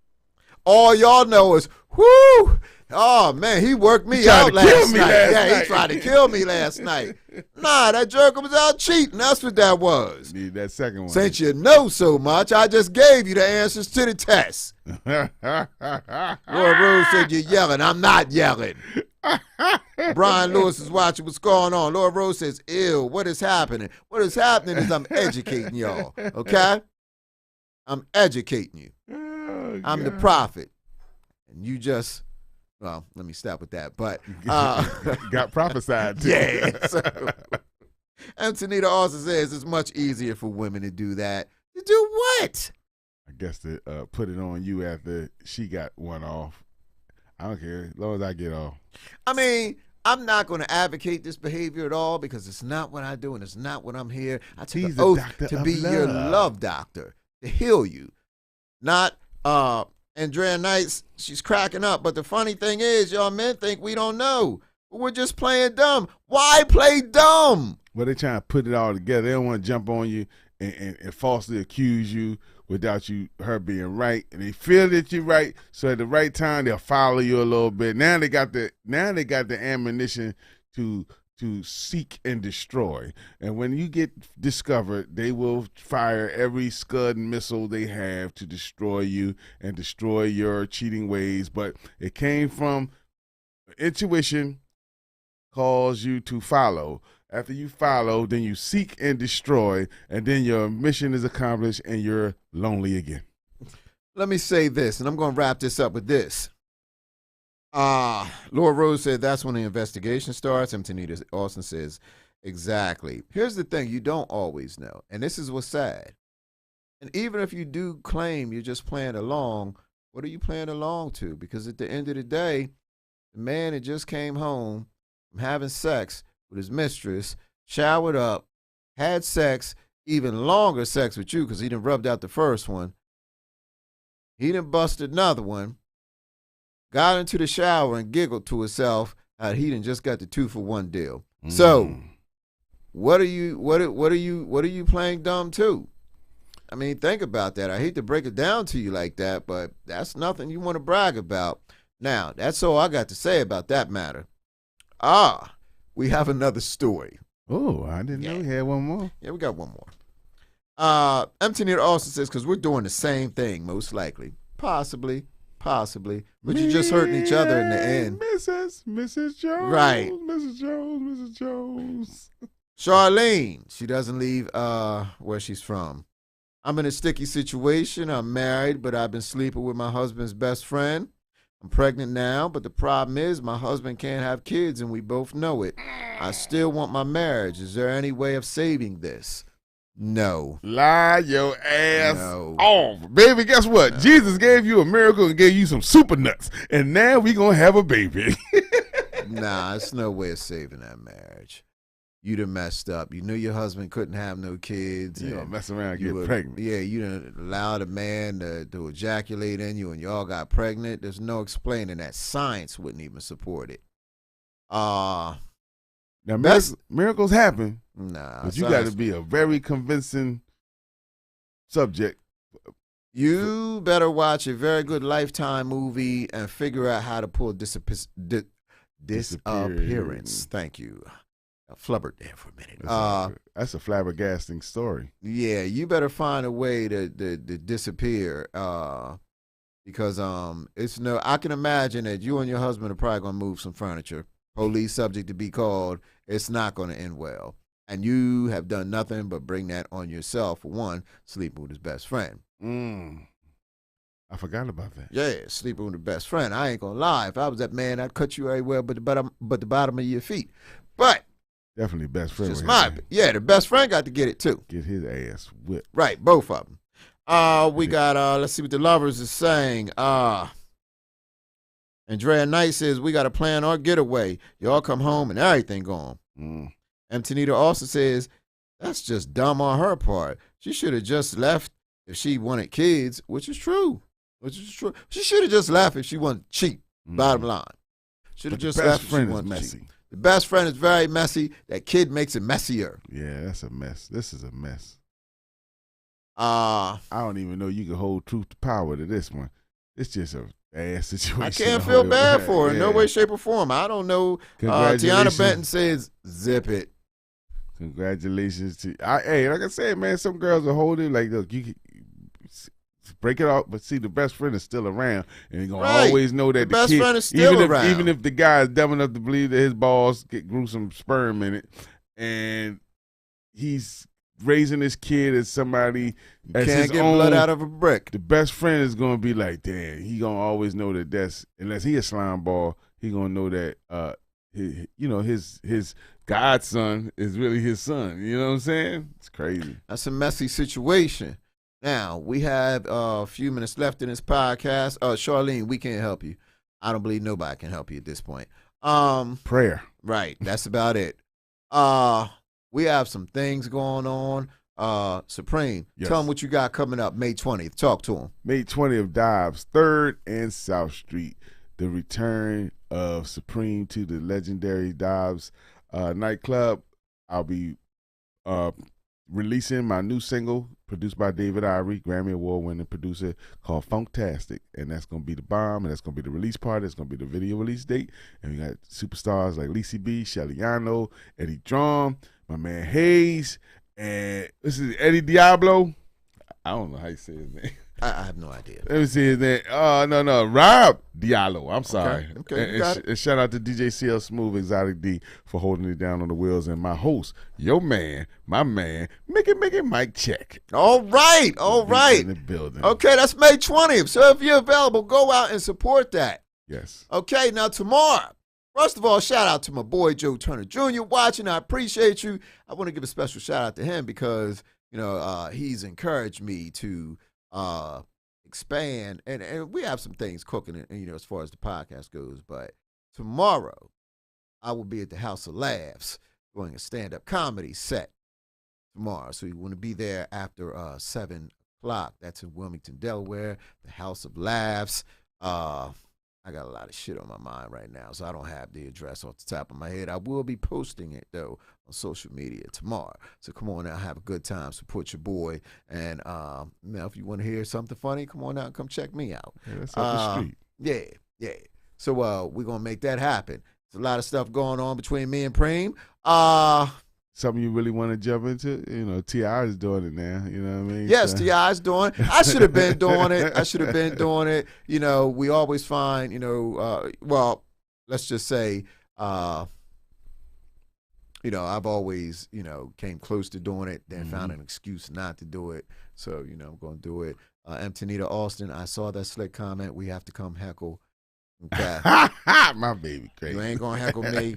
All y'all know is, whoo, oh man, he worked me out last night. He tried to kill me last night. Nah, that jerk was out cheating. That's what that was. Need that second one. Since you know so much, I just gave you the answers to the test. Laura Rose said you're yelling. I'm not yelling. Brian Lewis is watching what's going on. Laura Rose says, ew, what is happening? What is happening is I'm educating y'all, okay? I'm educating you. I'm the prophet. And you just, well, let me stop with that. But got prophesied too. Yeah. So, Antonita also says it's much easier for women to do that. To do what? I guess to put it on you after she got one off. I don't care as long as I get off. I mean, I'm not going to advocate this behavior at all because it's not what I do and it's not what I'm here. I took an oath to be your love doctor, to heal you. Not Andrea Knight, she's cracking up. But the funny thing is, y'all men think we don't know. We're just playing dumb. Why play dumb? Well, they're trying to put it all together. They don't want to jump on you and falsely accuse you without her being right. And they feel that you're right, so at the right time they'll follow you a little bit. Now they got the ammunition to seek and destroy. And when you get discovered, they will fire every Scud missile they have to destroy you and destroy your cheating ways. But it came from intuition calls you to follow. After you follow, then you seek and destroy, and then your mission is accomplished and you're lonely again. Let me say this, and I'm going to wrap this up with this. Laura Rose said that's when the investigation starts. Antonita Austin says, exactly. Here's the thing, you don't always know. And this is what's sad. And even if you do claim you're just playing along, what are you playing along to? Because at the end of the day, the man that just came home from having sex with his mistress, showered up, had sex, even longer sex with you because he done rubbed out the first one. He done busted another one. Got into the shower and giggled to himself how he done just got the 2-for-1 deal. So, what are you playing dumb to? I mean, think about that. I hate to break it down to you like that, but that's nothing you want to brag about. Now, that's all I got to say about that matter. We have another story. Oh, I didn't know we had one more. Yeah, we got one more. Empty Near also says, because we're doing the same thing, most likely. Possibly. But you're just hurting each other in the end. Mrs. Jones. Right. Mrs. Jones. Charlene, she doesn't leave where she's from. I'm in a sticky situation. I'm married, but I've been sleeping with my husband's best friend. I'm pregnant now, but the problem is my husband can't have kids, and we both know it. I still want my marriage. Is there any way of saving this? No. Lie your ass No. off. Baby, guess what? Jesus gave you a miracle and gave you some super nuts, and now we going to have a baby. Nah, it's no way of saving that marriage. You done messed up. You knew your husband couldn't have no kids. You don't mess around and get were, pregnant. Yeah, you done allowed a man to ejaculate in you and y'all got pregnant. There's no explaining that. Science wouldn't even support it. Now, miracles happen, but you got to be a very convincing subject. You better watch a very good Lifetime movie and figure out how to pull disappearance. Thank you. I flubbered there for a minute. That's a flabbergasting story. Yeah, you better find a way to disappear because it's no. I can imagine that you and your husband are probably gonna move some furniture. Police subject to be called. It's not gonna end well, and you have done nothing but bring that on yourself. For one, sleeping with his best friend. I forgot about that. Yeah, sleeping with the best friend. I ain't gonna lie. If I was that man, I'd cut you everywhere but the bottom of your feet. But definitely best friend. The best friend got to get it too. Get his ass whipped. Right, both of them. We got let's see what the lovers is saying. Andrea Knight says we got to plan our getaway. Y'all come home and everything gone. Antonita also says that's just dumb on her part. She should have just left if she wanted kids, which is true. She should have just left if she wanted cheap. Bottom line, should have just left. Best friend is messy. Cheap. The best friend is very messy. That kid makes it messier. Yeah, that's a mess. This is a mess. I don't even know you can hold truth to power to this one. It's just a ass situation. I can't feel bad for her in no way, shape, or form. I don't know. Tiana Benton says, zip it. Congratulations to hey, like I said, man, some girls will hold it like, look, you can break it off, but see, the best friend is still around, and you're going to always know that the best kid, friend is still around. Even if the guy is dumb enough to believe that his balls grew some sperm in it, and he's raising his kid as somebody as can't his get own, blood out of a brick. The best friend is going to be like, damn, he going to always know that that's, unless he a slime ball, he going to know that, his godson is really his son. You know what I'm saying? It's crazy. That's a messy situation. Now, we have a few minutes left in this podcast. Charlene, we can't help you. I don't believe nobody can help you at this point. Prayer. Right. That's about it. We have some things going on. Supreme, tell them what you got coming up May 20th. Talk to them. May 20th, Dobbs, 3rd and South Street. The return of Supreme to the legendary Dobbs nightclub. I'll be releasing my new single produced by David Ivory, Grammy Award-winning producer, called Funktastic, and that's going to be the bomb, and that's going to be the release party. It's going to be the video release date, and we got superstars like Lacey B, Shelly Yano, Eddie Drum, my man Hayes, and this is Eddie Diablo. I don't know how you say his name. I have no idea. Let me see his name. No, Rob Diallo. I'm sorry. Okay. And shout out to DJ CL Smooth, Exotic D, for holding it down on the wheels, and my host, your man, my man, make it Mike Check. All right. In the building. Okay, that's May 20th. So if you're available, go out and support that. Yes. Okay, now tomorrow. First of all, shout out to my boy Joe Turner Jr. watching. I appreciate you. I want to give a special shout out to him because he's encouraged me to expand, and we have some things cooking, as far as the podcast goes. But tomorrow, I will be at the House of Laughs doing a stand-up comedy set tomorrow. So you want to be there after 7 o'clock. That's in Wilmington, Delaware, the House of Laughs. I got a lot of shit on my mind right now, so I don't have the address off the top of my head. I will be posting it, though, on social media tomorrow. So come on out, have a good time, support your boy. And if you want to hear something funny, come on out and come check me out. Yeah, that's up the street. Yeah. So we're going to make that happen. There's a lot of stuff going on between me and Preem. Something you really want to jump into? You know, T.I. is doing it now. You know what I mean? Yes, So- T.I. is doing it. I should have been doing it. You know, we always find, let's just say, I've always, came close to doing it, then found an excuse not to do it. So, I'm going to do it. Antonita Austin, I saw that slick comment. We have to come heckle. Okay. My baby crazy. You ain't going to heckle me.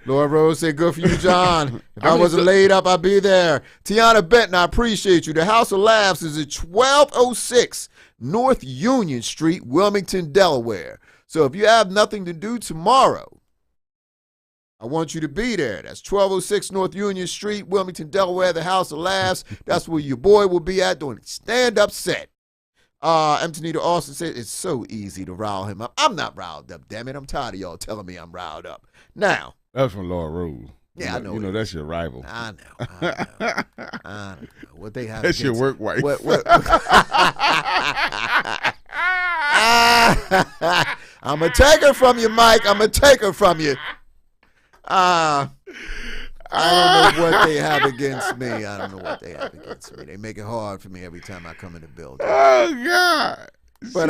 Laura Rose said, good for you, John. If I wasn't laid up, I'd be there. Tiana Benton, I appreciate you. The House of Laughs is at 1206 North Union Street, Wilmington, Delaware. So if you have nothing to do tomorrow, I want you to be there. That's 1206 North Union Street, Wilmington, Delaware, the House of Laughs. That's where your boy will be at doing a stand-up set. Antonita Austin said, it's so easy to rile him up. I'm not riled up, damn it. I'm tired of y'all telling me I'm riled up. Now, That's from Laura Rose. Yeah, I know. You know that's your rival. I know. What they have That's your work wife. What? I'm going to take her from you, Mike. I'm going to take her from you. I don't know what they have against me. They make it hard for me every time I come in the building. Oh, God. But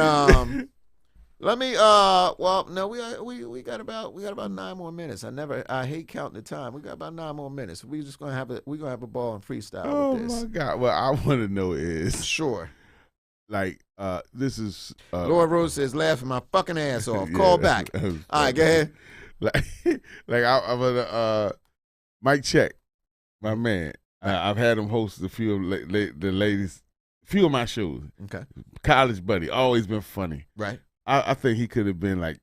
let me we got about 9 more minutes. I hate counting the time. We got about 9 more minutes. We're gonna have a ball and freestyle with this. Oh my God. What I want to know is Sure. like this is Laura Rose says laughing my fucking ass off. Yeah, Call back. that's All right, go ahead. Like I'm gonna Mike Check, my man. I've had him host a few of the ladies, a few of my shows. Okay. College buddy, always been funny. Right. I think he could have been like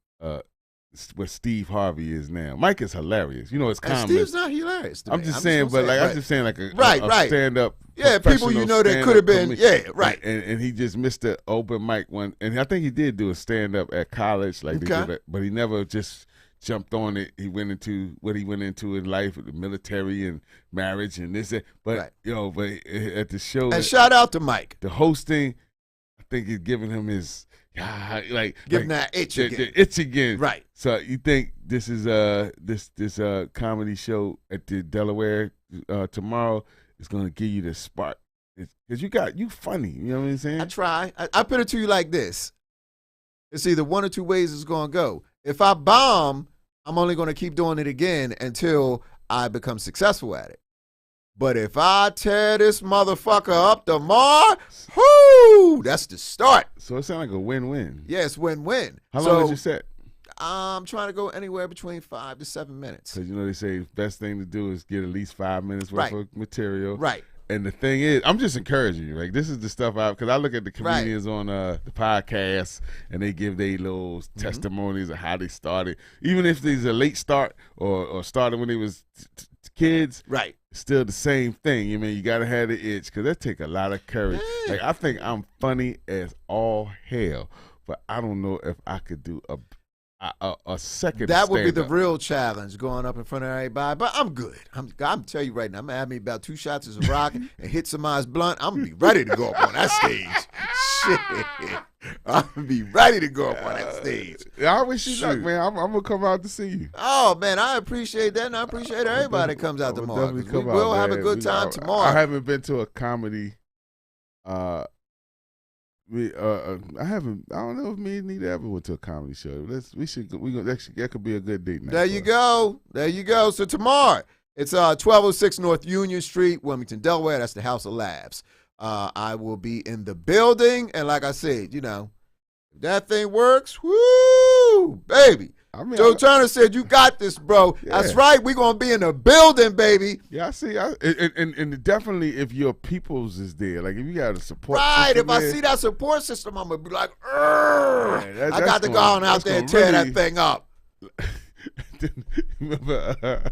what Steve Harvey is now. Mike is hilarious. You know, it's And common. Steve's not hilarious to I'm me. just saying, but like right. I'm just saying, like a Right. stand up. Yeah, people you know that could have been. Yeah, right. And he just missed the open mic one, and I think he did do a stand up at college, like they Okay. did, but he never just jumped on it. He went into what he went into in life, the military and marriage and this. But Right. but at the show, And shout out to Mike. the hosting, I think he's giving him his Give him that itch again. the itch again. Right. So you think this is this comedy show at the Delaware tomorrow is going to give you the spark? Because you funny. You know what I'm saying? I try. I put it to you like this. It's either one or two ways it's going to go. If I bomb, I'm only going to keep doing it again until I become successful at it. But if I tear this motherfucker up tomorrow, whoo, that's the start. So it sounds like a win-win. Yeah, it's win-win. How long did you set? I'm trying to go anywhere between 5 to 7 minutes. Because they say the best thing to do is get at least 5 minutes worth Right. of material. Right. And the thing is, I'm just encouraging you. Like, this is the stuff because I look at the comedians on the podcast, and they give their little testimonies of how they started. Even if there's a late start or started when they was kids, Right. it's still the same thing. You mean you gotta have the itch because that take a lot of courage. Yeah. Like I think I'm funny as all hell, but I don't know if I could do a second. That would be the stand-up. real challenge, going up in front of everybody. But I'm good. I'm tell you right now, I'm gonna have me about 2 shots of rock and hit somebody's blunt. I'm gonna be ready to go up on that stage. Shit, I'm gonna be ready to go up on that stage. Yeah, I wish you luck, Shoot. man. I'm gonna come out to see you. Oh man, I appreciate that, and I appreciate everybody that comes out I would tomorrow. definitely 'Cause we come will out, have a man. good time I tomorrow. haven't been to a comedy. I haven't. I don't know if me and Nita ever went to a comedy show. That could be a good date night. There you go. There you go. So tomorrow, it's 1206 North Union Street, Wilmington, Delaware. That's the House of Laughs. I will be in the building, and like I said, if that thing works, woo, baby. I mean, Joe Turner said, you got this, bro. Yeah. That's right. We're going to be in the building, baby. Yeah, I see. And definitely if your peoples is there, like if you got a support Right. system If I there, see that support system, I'm going to be like, "Urgh." Yeah, that- I got that's to go gonna- on out that's there and gonna tear really- that thing up. remember,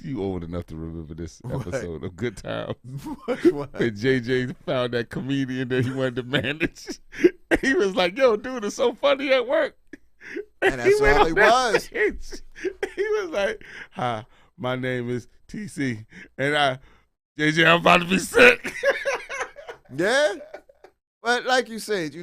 you old enough to remember this episode of Good Times. What? When JJ found that comedian that he wanted to manage. He was like, yo, dude, it's so funny at work. And that's all he was. He was like, "Hi, my name is TC, and JJ, I'm about to be sick." Yeah. But like you said,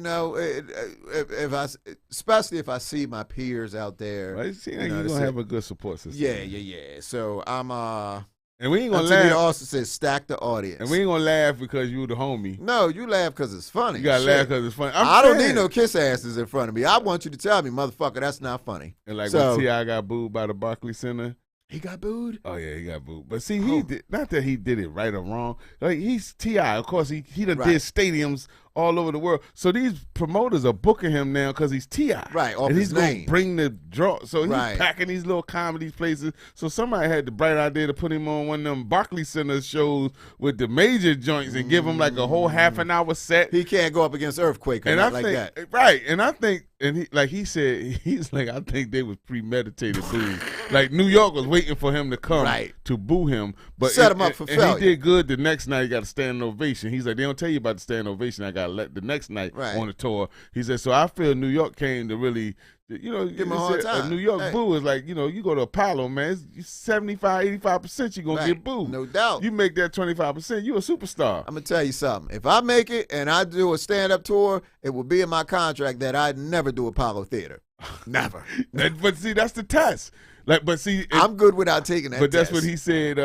especially if I see my peers out there. Right? See, you're going to have a good support system. Yeah. So I'm, and we ain't going to laugh. laugh. also said stack the audience. And we ain't going to laugh because you the homie. No, you laugh because it's funny. You got to laugh because it's funny. I don't need no kiss asses in front of me. I want you to tell me, motherfucker, that's not funny. And like when T.I. got booed by the Barclays Center. He got booed? Oh, yeah, he got booed. But see, he did, not that he did it right or wrong. Like, he's T.I. Of course, he done did stadiums all over the world. So these promoters are booking him now because he's T.I. Right, off and his he's going name. to bring the draw. So he's packing these little comedy places. So somebody had the bright idea to put him on one of them Barclays Center shows with the major joints and give him like a whole half an hour set. He can't go up against Earthquake or and like that. Right, and I think, and he said, he's like, I think they was premeditated booing. Like New York was waiting for him to come to boo him, but set him up for failure. And he did good the next night. He got a standing ovation. He's like, they don't tell you about the standing ovation. I got to let the next night on the tour. He said, so I feel New York came to really, give him a hard time. A New York boo is like, you go to Apollo, man, it's 75, 85% you're going to get booed. No doubt. You make that 25%, you a superstar. I'm going to tell you something. If I make it and I do a stand-up tour, it will be in my contract that I never do Apollo Theater. Never. But see, that's the test. Like, but see, I'm good without taking that. But test. that's what he said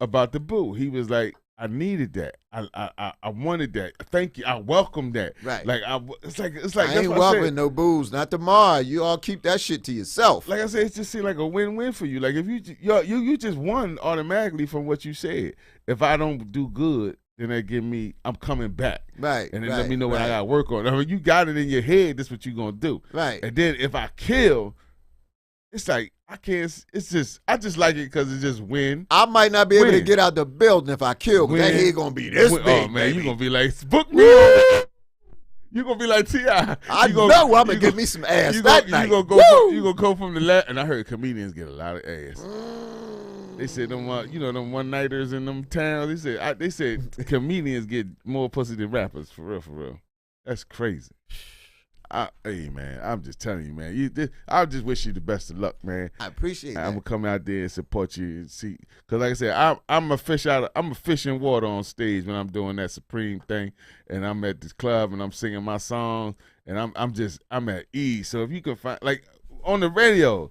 about the boo. He was like, I needed that. I wanted that. Thank you. I welcome that. Right. Like it's like I ain't welcoming no booze. Not tomorrow. You all keep that shit to yourself. Like I said, it just seemed like a win-win for you. Like if you just won automatically from what you said. If I don't do good, then that give me I'm coming back. Right. And then let me know what I got to work on. I mean, you got it in your head. That's what you gonna do. Right. And then if I kill, it's like. I can't. It's just. I just like it because it's just win. I might not be able to get out the building if I kill. Because that head gonna be this big. Oh man, baby. you gonna be like book me. You gonna be like T.I. I know I'm gonna give me some ass that night. You gonna go from the left. And I heard comedians get a lot of ass. They said them, them one nighters in them towns. They said comedians get more pussy than rappers. For real. That's crazy. Hey man, I'm just telling you, man. I just wish you the best of luck, man. I appreciate that. I'm gonna come out there and support you and see, cause like I said, I'm a fish in water on stage when I'm doing that Supreme thing, and I'm at this club and I'm singing my songs, and I'm at ease. So if you can find like on the radio,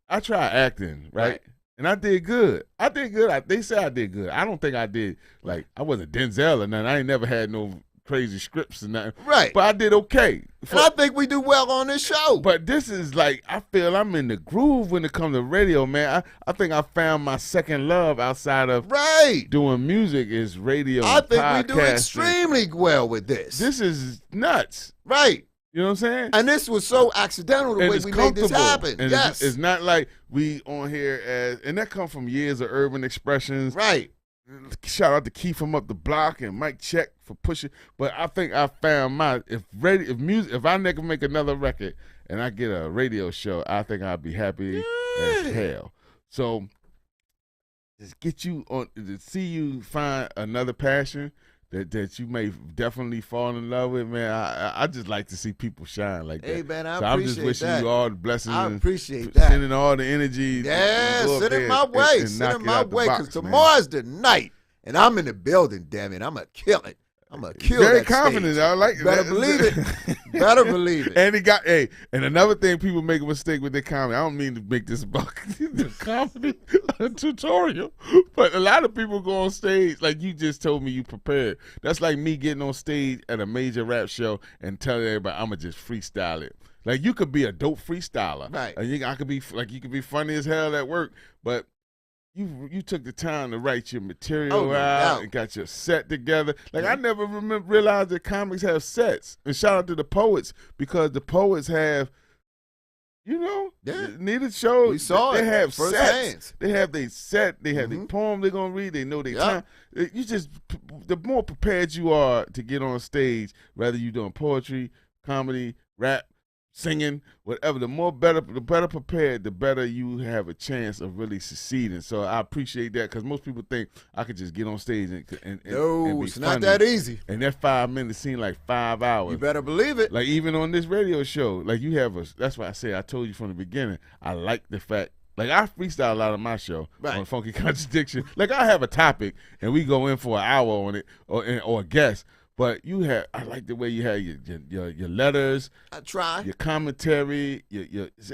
I try acting right. And I did good. They say I did good. I don't think I did I wasn't Denzel or nothing. I ain't never had no crazy scripts and nothing. Right. But I did okay. And I think we do well on this show. But this is like, I feel I'm in the groove when it comes to radio, man. I think I found my second love outside of doing music is radio. I think we do extremely well with this. This is nuts. Right. You know what I'm saying? And this was so accidental the way we made this happen. And yes. It's not like we on here and that come from years of urban expressions. Right. Shout out to Keith from up the block and Mike Check for pushing. But I think I found if I never make another record and I get a radio show, I think I'd be happy as hell. So just get you on to see you find another passion that you may definitely fall in love with, man. I just like to see people shine like that. Hey, man, I so appreciate I'm just wishing you all the blessings. I appreciate that. Sending all the energy. Yeah, send it my way. Send it my way, because tomorrow's the night, and I'm in the building, damn it. I'm going to kill it. I'm going to kill Very that confident. stage. I like it. Better believe it. Better believe it. And and another thing, people make a mistake with their comedy. I don't mean to make this about the comedy tutorial, but a lot of people go on stage, like you just told me you prepared. That's like me getting on stage at a major rap show and telling everybody I'm going to just freestyle it. Like you could be a dope freestyler. Right. And you could be funny as hell at work, but you took the time to write your material out and got your set together. Like I never realized that comics have sets. And shout out to the poets, because the poets have, needed shows. We saw they it have first sets. hands. They have their set. They have their poem they're gonna read. They know their time. The more prepared you are to get on stage, whether you're doing poetry, comedy, rap, singing, whatever. The better prepared, the better you have a chance of really succeeding. So I appreciate that because most people think I could just get on stage and No, be it's funny. not that easy. And that 5 minutes seem like 5 hours. You better believe it. Like even on this radio show, like you have that's why I say I told you from the beginning, I like the fact, like I freestyle a lot of my show on Funky Contradiction. Like I have a topic and we go in for an hour on it or a guest. But I like the way you have your letters. I try. Your commentary.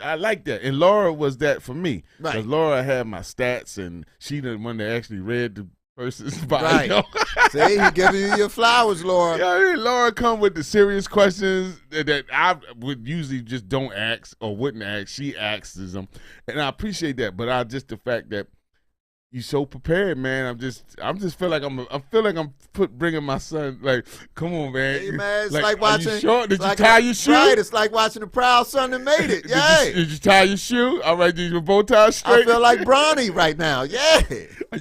I like that. And Laura was that for me. Right. Because Laura had my stats and she the one that actually read the person's bio. Right. See, he giving you your flowers, Laura. Yeah, I mean, Laura come with the serious questions that I would usually just don't ask or wouldn't ask. She asks them. And I appreciate that. But the fact that you so prepared, man. I'm just feel like I'm bringing my son. Like, come on, man. Hey, man, it's like Are watching. you sure? Did you tie your shoe? Right, it's like watching the proud son that made it. Yeah. Did you tie your shoe? All right, did your bow tie straight? I feel like Bronny right now. Yeah.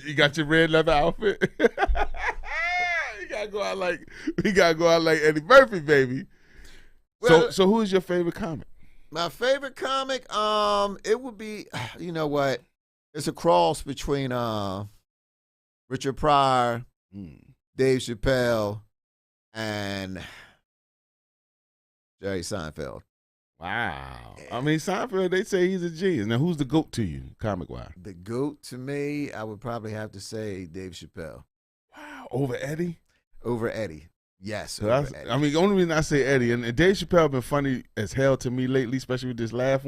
You got your red leather outfit. We gotta go out like Eddie Murphy, baby. Well, So who is your favorite comic? My favorite comic, it would be, you know what? It's a cross between Richard Pryor, Dave Chappelle, and Jerry Seinfeld. Wow. I mean, Seinfeld, they say he's a genius. Now, who's the GOAT to you, comic-wise? The GOAT to me, I would probably have to say Dave Chappelle. Wow. Over Eddie? Over Eddie. Yes. So Eddie. I mean, the only reason I say Eddie, and Dave Chappelle been funny as hell to me lately, especially with this last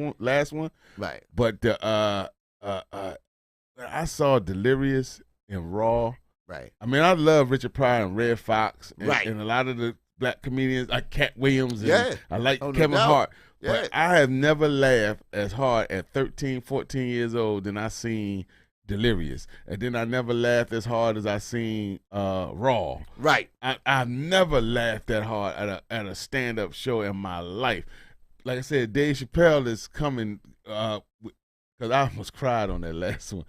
one. Right. But I saw Delirious and Raw. Right. I mean, I love Richard Pryor and Red Fox and a lot of the black comedians like Cat Williams. And I like Kevin Hart. Yeah. But I have never laughed as hard at 13, 14 years old than I seen Delirious. And then I never laughed as hard as I seen Raw. Right. I've never laughed that hard at a stand-up show in my life. Like I said, Dave Chappelle is coming because I almost cried on that last one.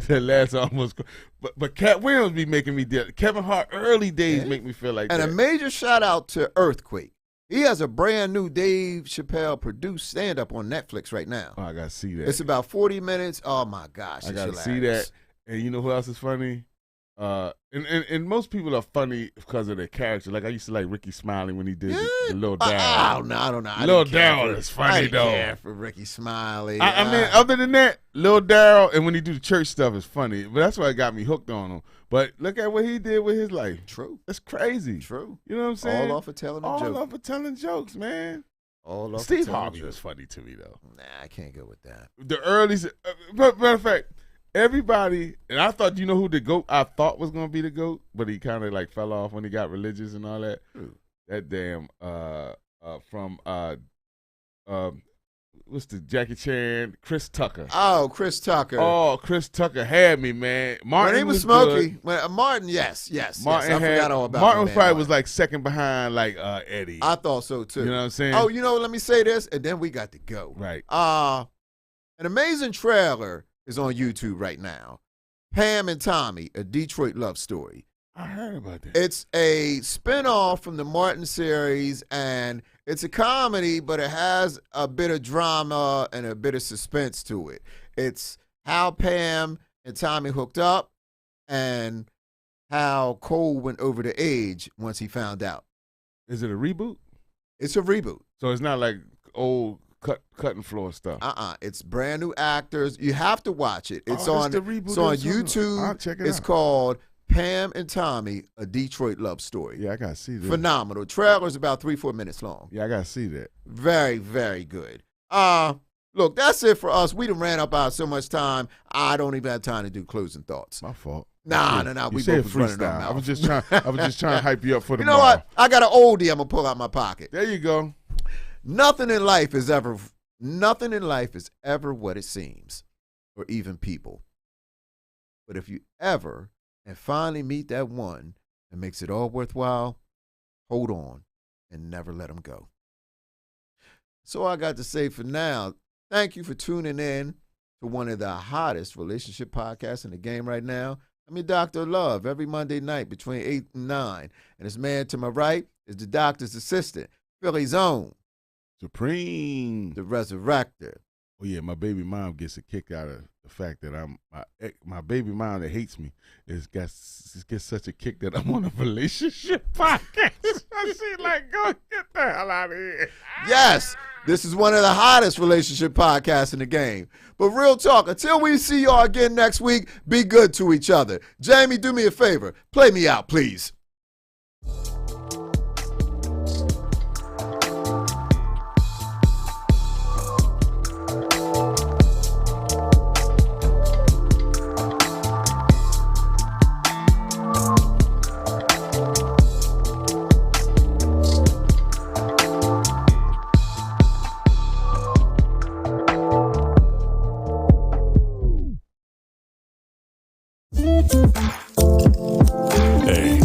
That last one almost cried. But Cat Williams be making me dead. Kevin Hart early days make me feel like and that. And a major shout out to Earthquake. He has a brand new Dave Chappelle produced stand-up on Netflix right now. Oh, I got to see that. It's about 40 minutes. Oh, my gosh. I got to see that. And you know who else is funny? And most people are funny because of their character. Like I used to like Ricky Smiley when he did the Lil Daryl. I don't know. Lil Daryl is funny I didn't though. care for Ricky Smiley. I mean, other than that, Lil Daryl and when he do the church stuff is funny. But that's why it got me hooked on him. But look at what he did with his life. True. That's crazy. True. You know what I'm saying? All off of telling a joke. All off of telling jokes, man. All off Steve of Harvey was funny to me though. Nah, I can't go with that. The early, matter of fact. Everybody, and I thought, you know who the GOAT I thought was going to be the GOAT, but he kind of like fell off when he got religious and all that. That damn, what's the Jackie Chan? Chris Tucker. Oh, Chris Tucker. Oh, Chris Tucker had me, man. Martin when he was smoky. Martin, yes. Martin I forgot all about Martin. Probably Martin was like second behind like Eddie. I thought so too. You know what I'm saying? Oh, let me say this, and then we got to go. Right. An amazing trailer is on YouTube right now. Pam and Tommy, a Detroit love story. I heard about that. It's a spinoff from the Martin series, and it's a comedy, but it has a bit of drama and a bit of suspense to it. It's how Pam and Tommy hooked up and how Cole went over the edge once he found out. Is it a reboot? It's a reboot. So it's not like old cutting floor stuff. It's brand new actors. You have to watch it. It's on YouTube. I'll check it it's out. called Pam and Tommy, a Detroit love story. Yeah, I gotta see that. Phenomenal. Trailer's about 3-4 minutes long. Yeah, I gotta see that. Very, very good. Look, that's it for us. We done ran up out so much time. I don't even have time to do closing thoughts. My fault. Nah. We We said both was running our freestyle. mouth. I was just trying to hype you up for You tomorrow. know what? I got an oldie I'm gonna pull out my pocket. There you go. Nothing in life is ever what it seems, or even people. But if you ever and finally meet that one that makes it all worthwhile, hold on and never let them go. So I got to say for now, thank you for tuning in to one of the hottest relationship podcasts in the game right now. I'm your Dr. Love every Monday night between 8 and 9. And this man to my right is the doctor's assistant, Philly's own Supreme. the Resurrector. Oh yeah, my baby mom gets a kick out of the fact that my baby mom that hates me gets such a kick that I'm on a relationship podcast. She like, go get the hell out of here. Yes, this is one of the hottest relationship podcasts in the game. But real talk, until we see y'all again next week, be good to each other. Jamie, do me a favor. Play me out, please.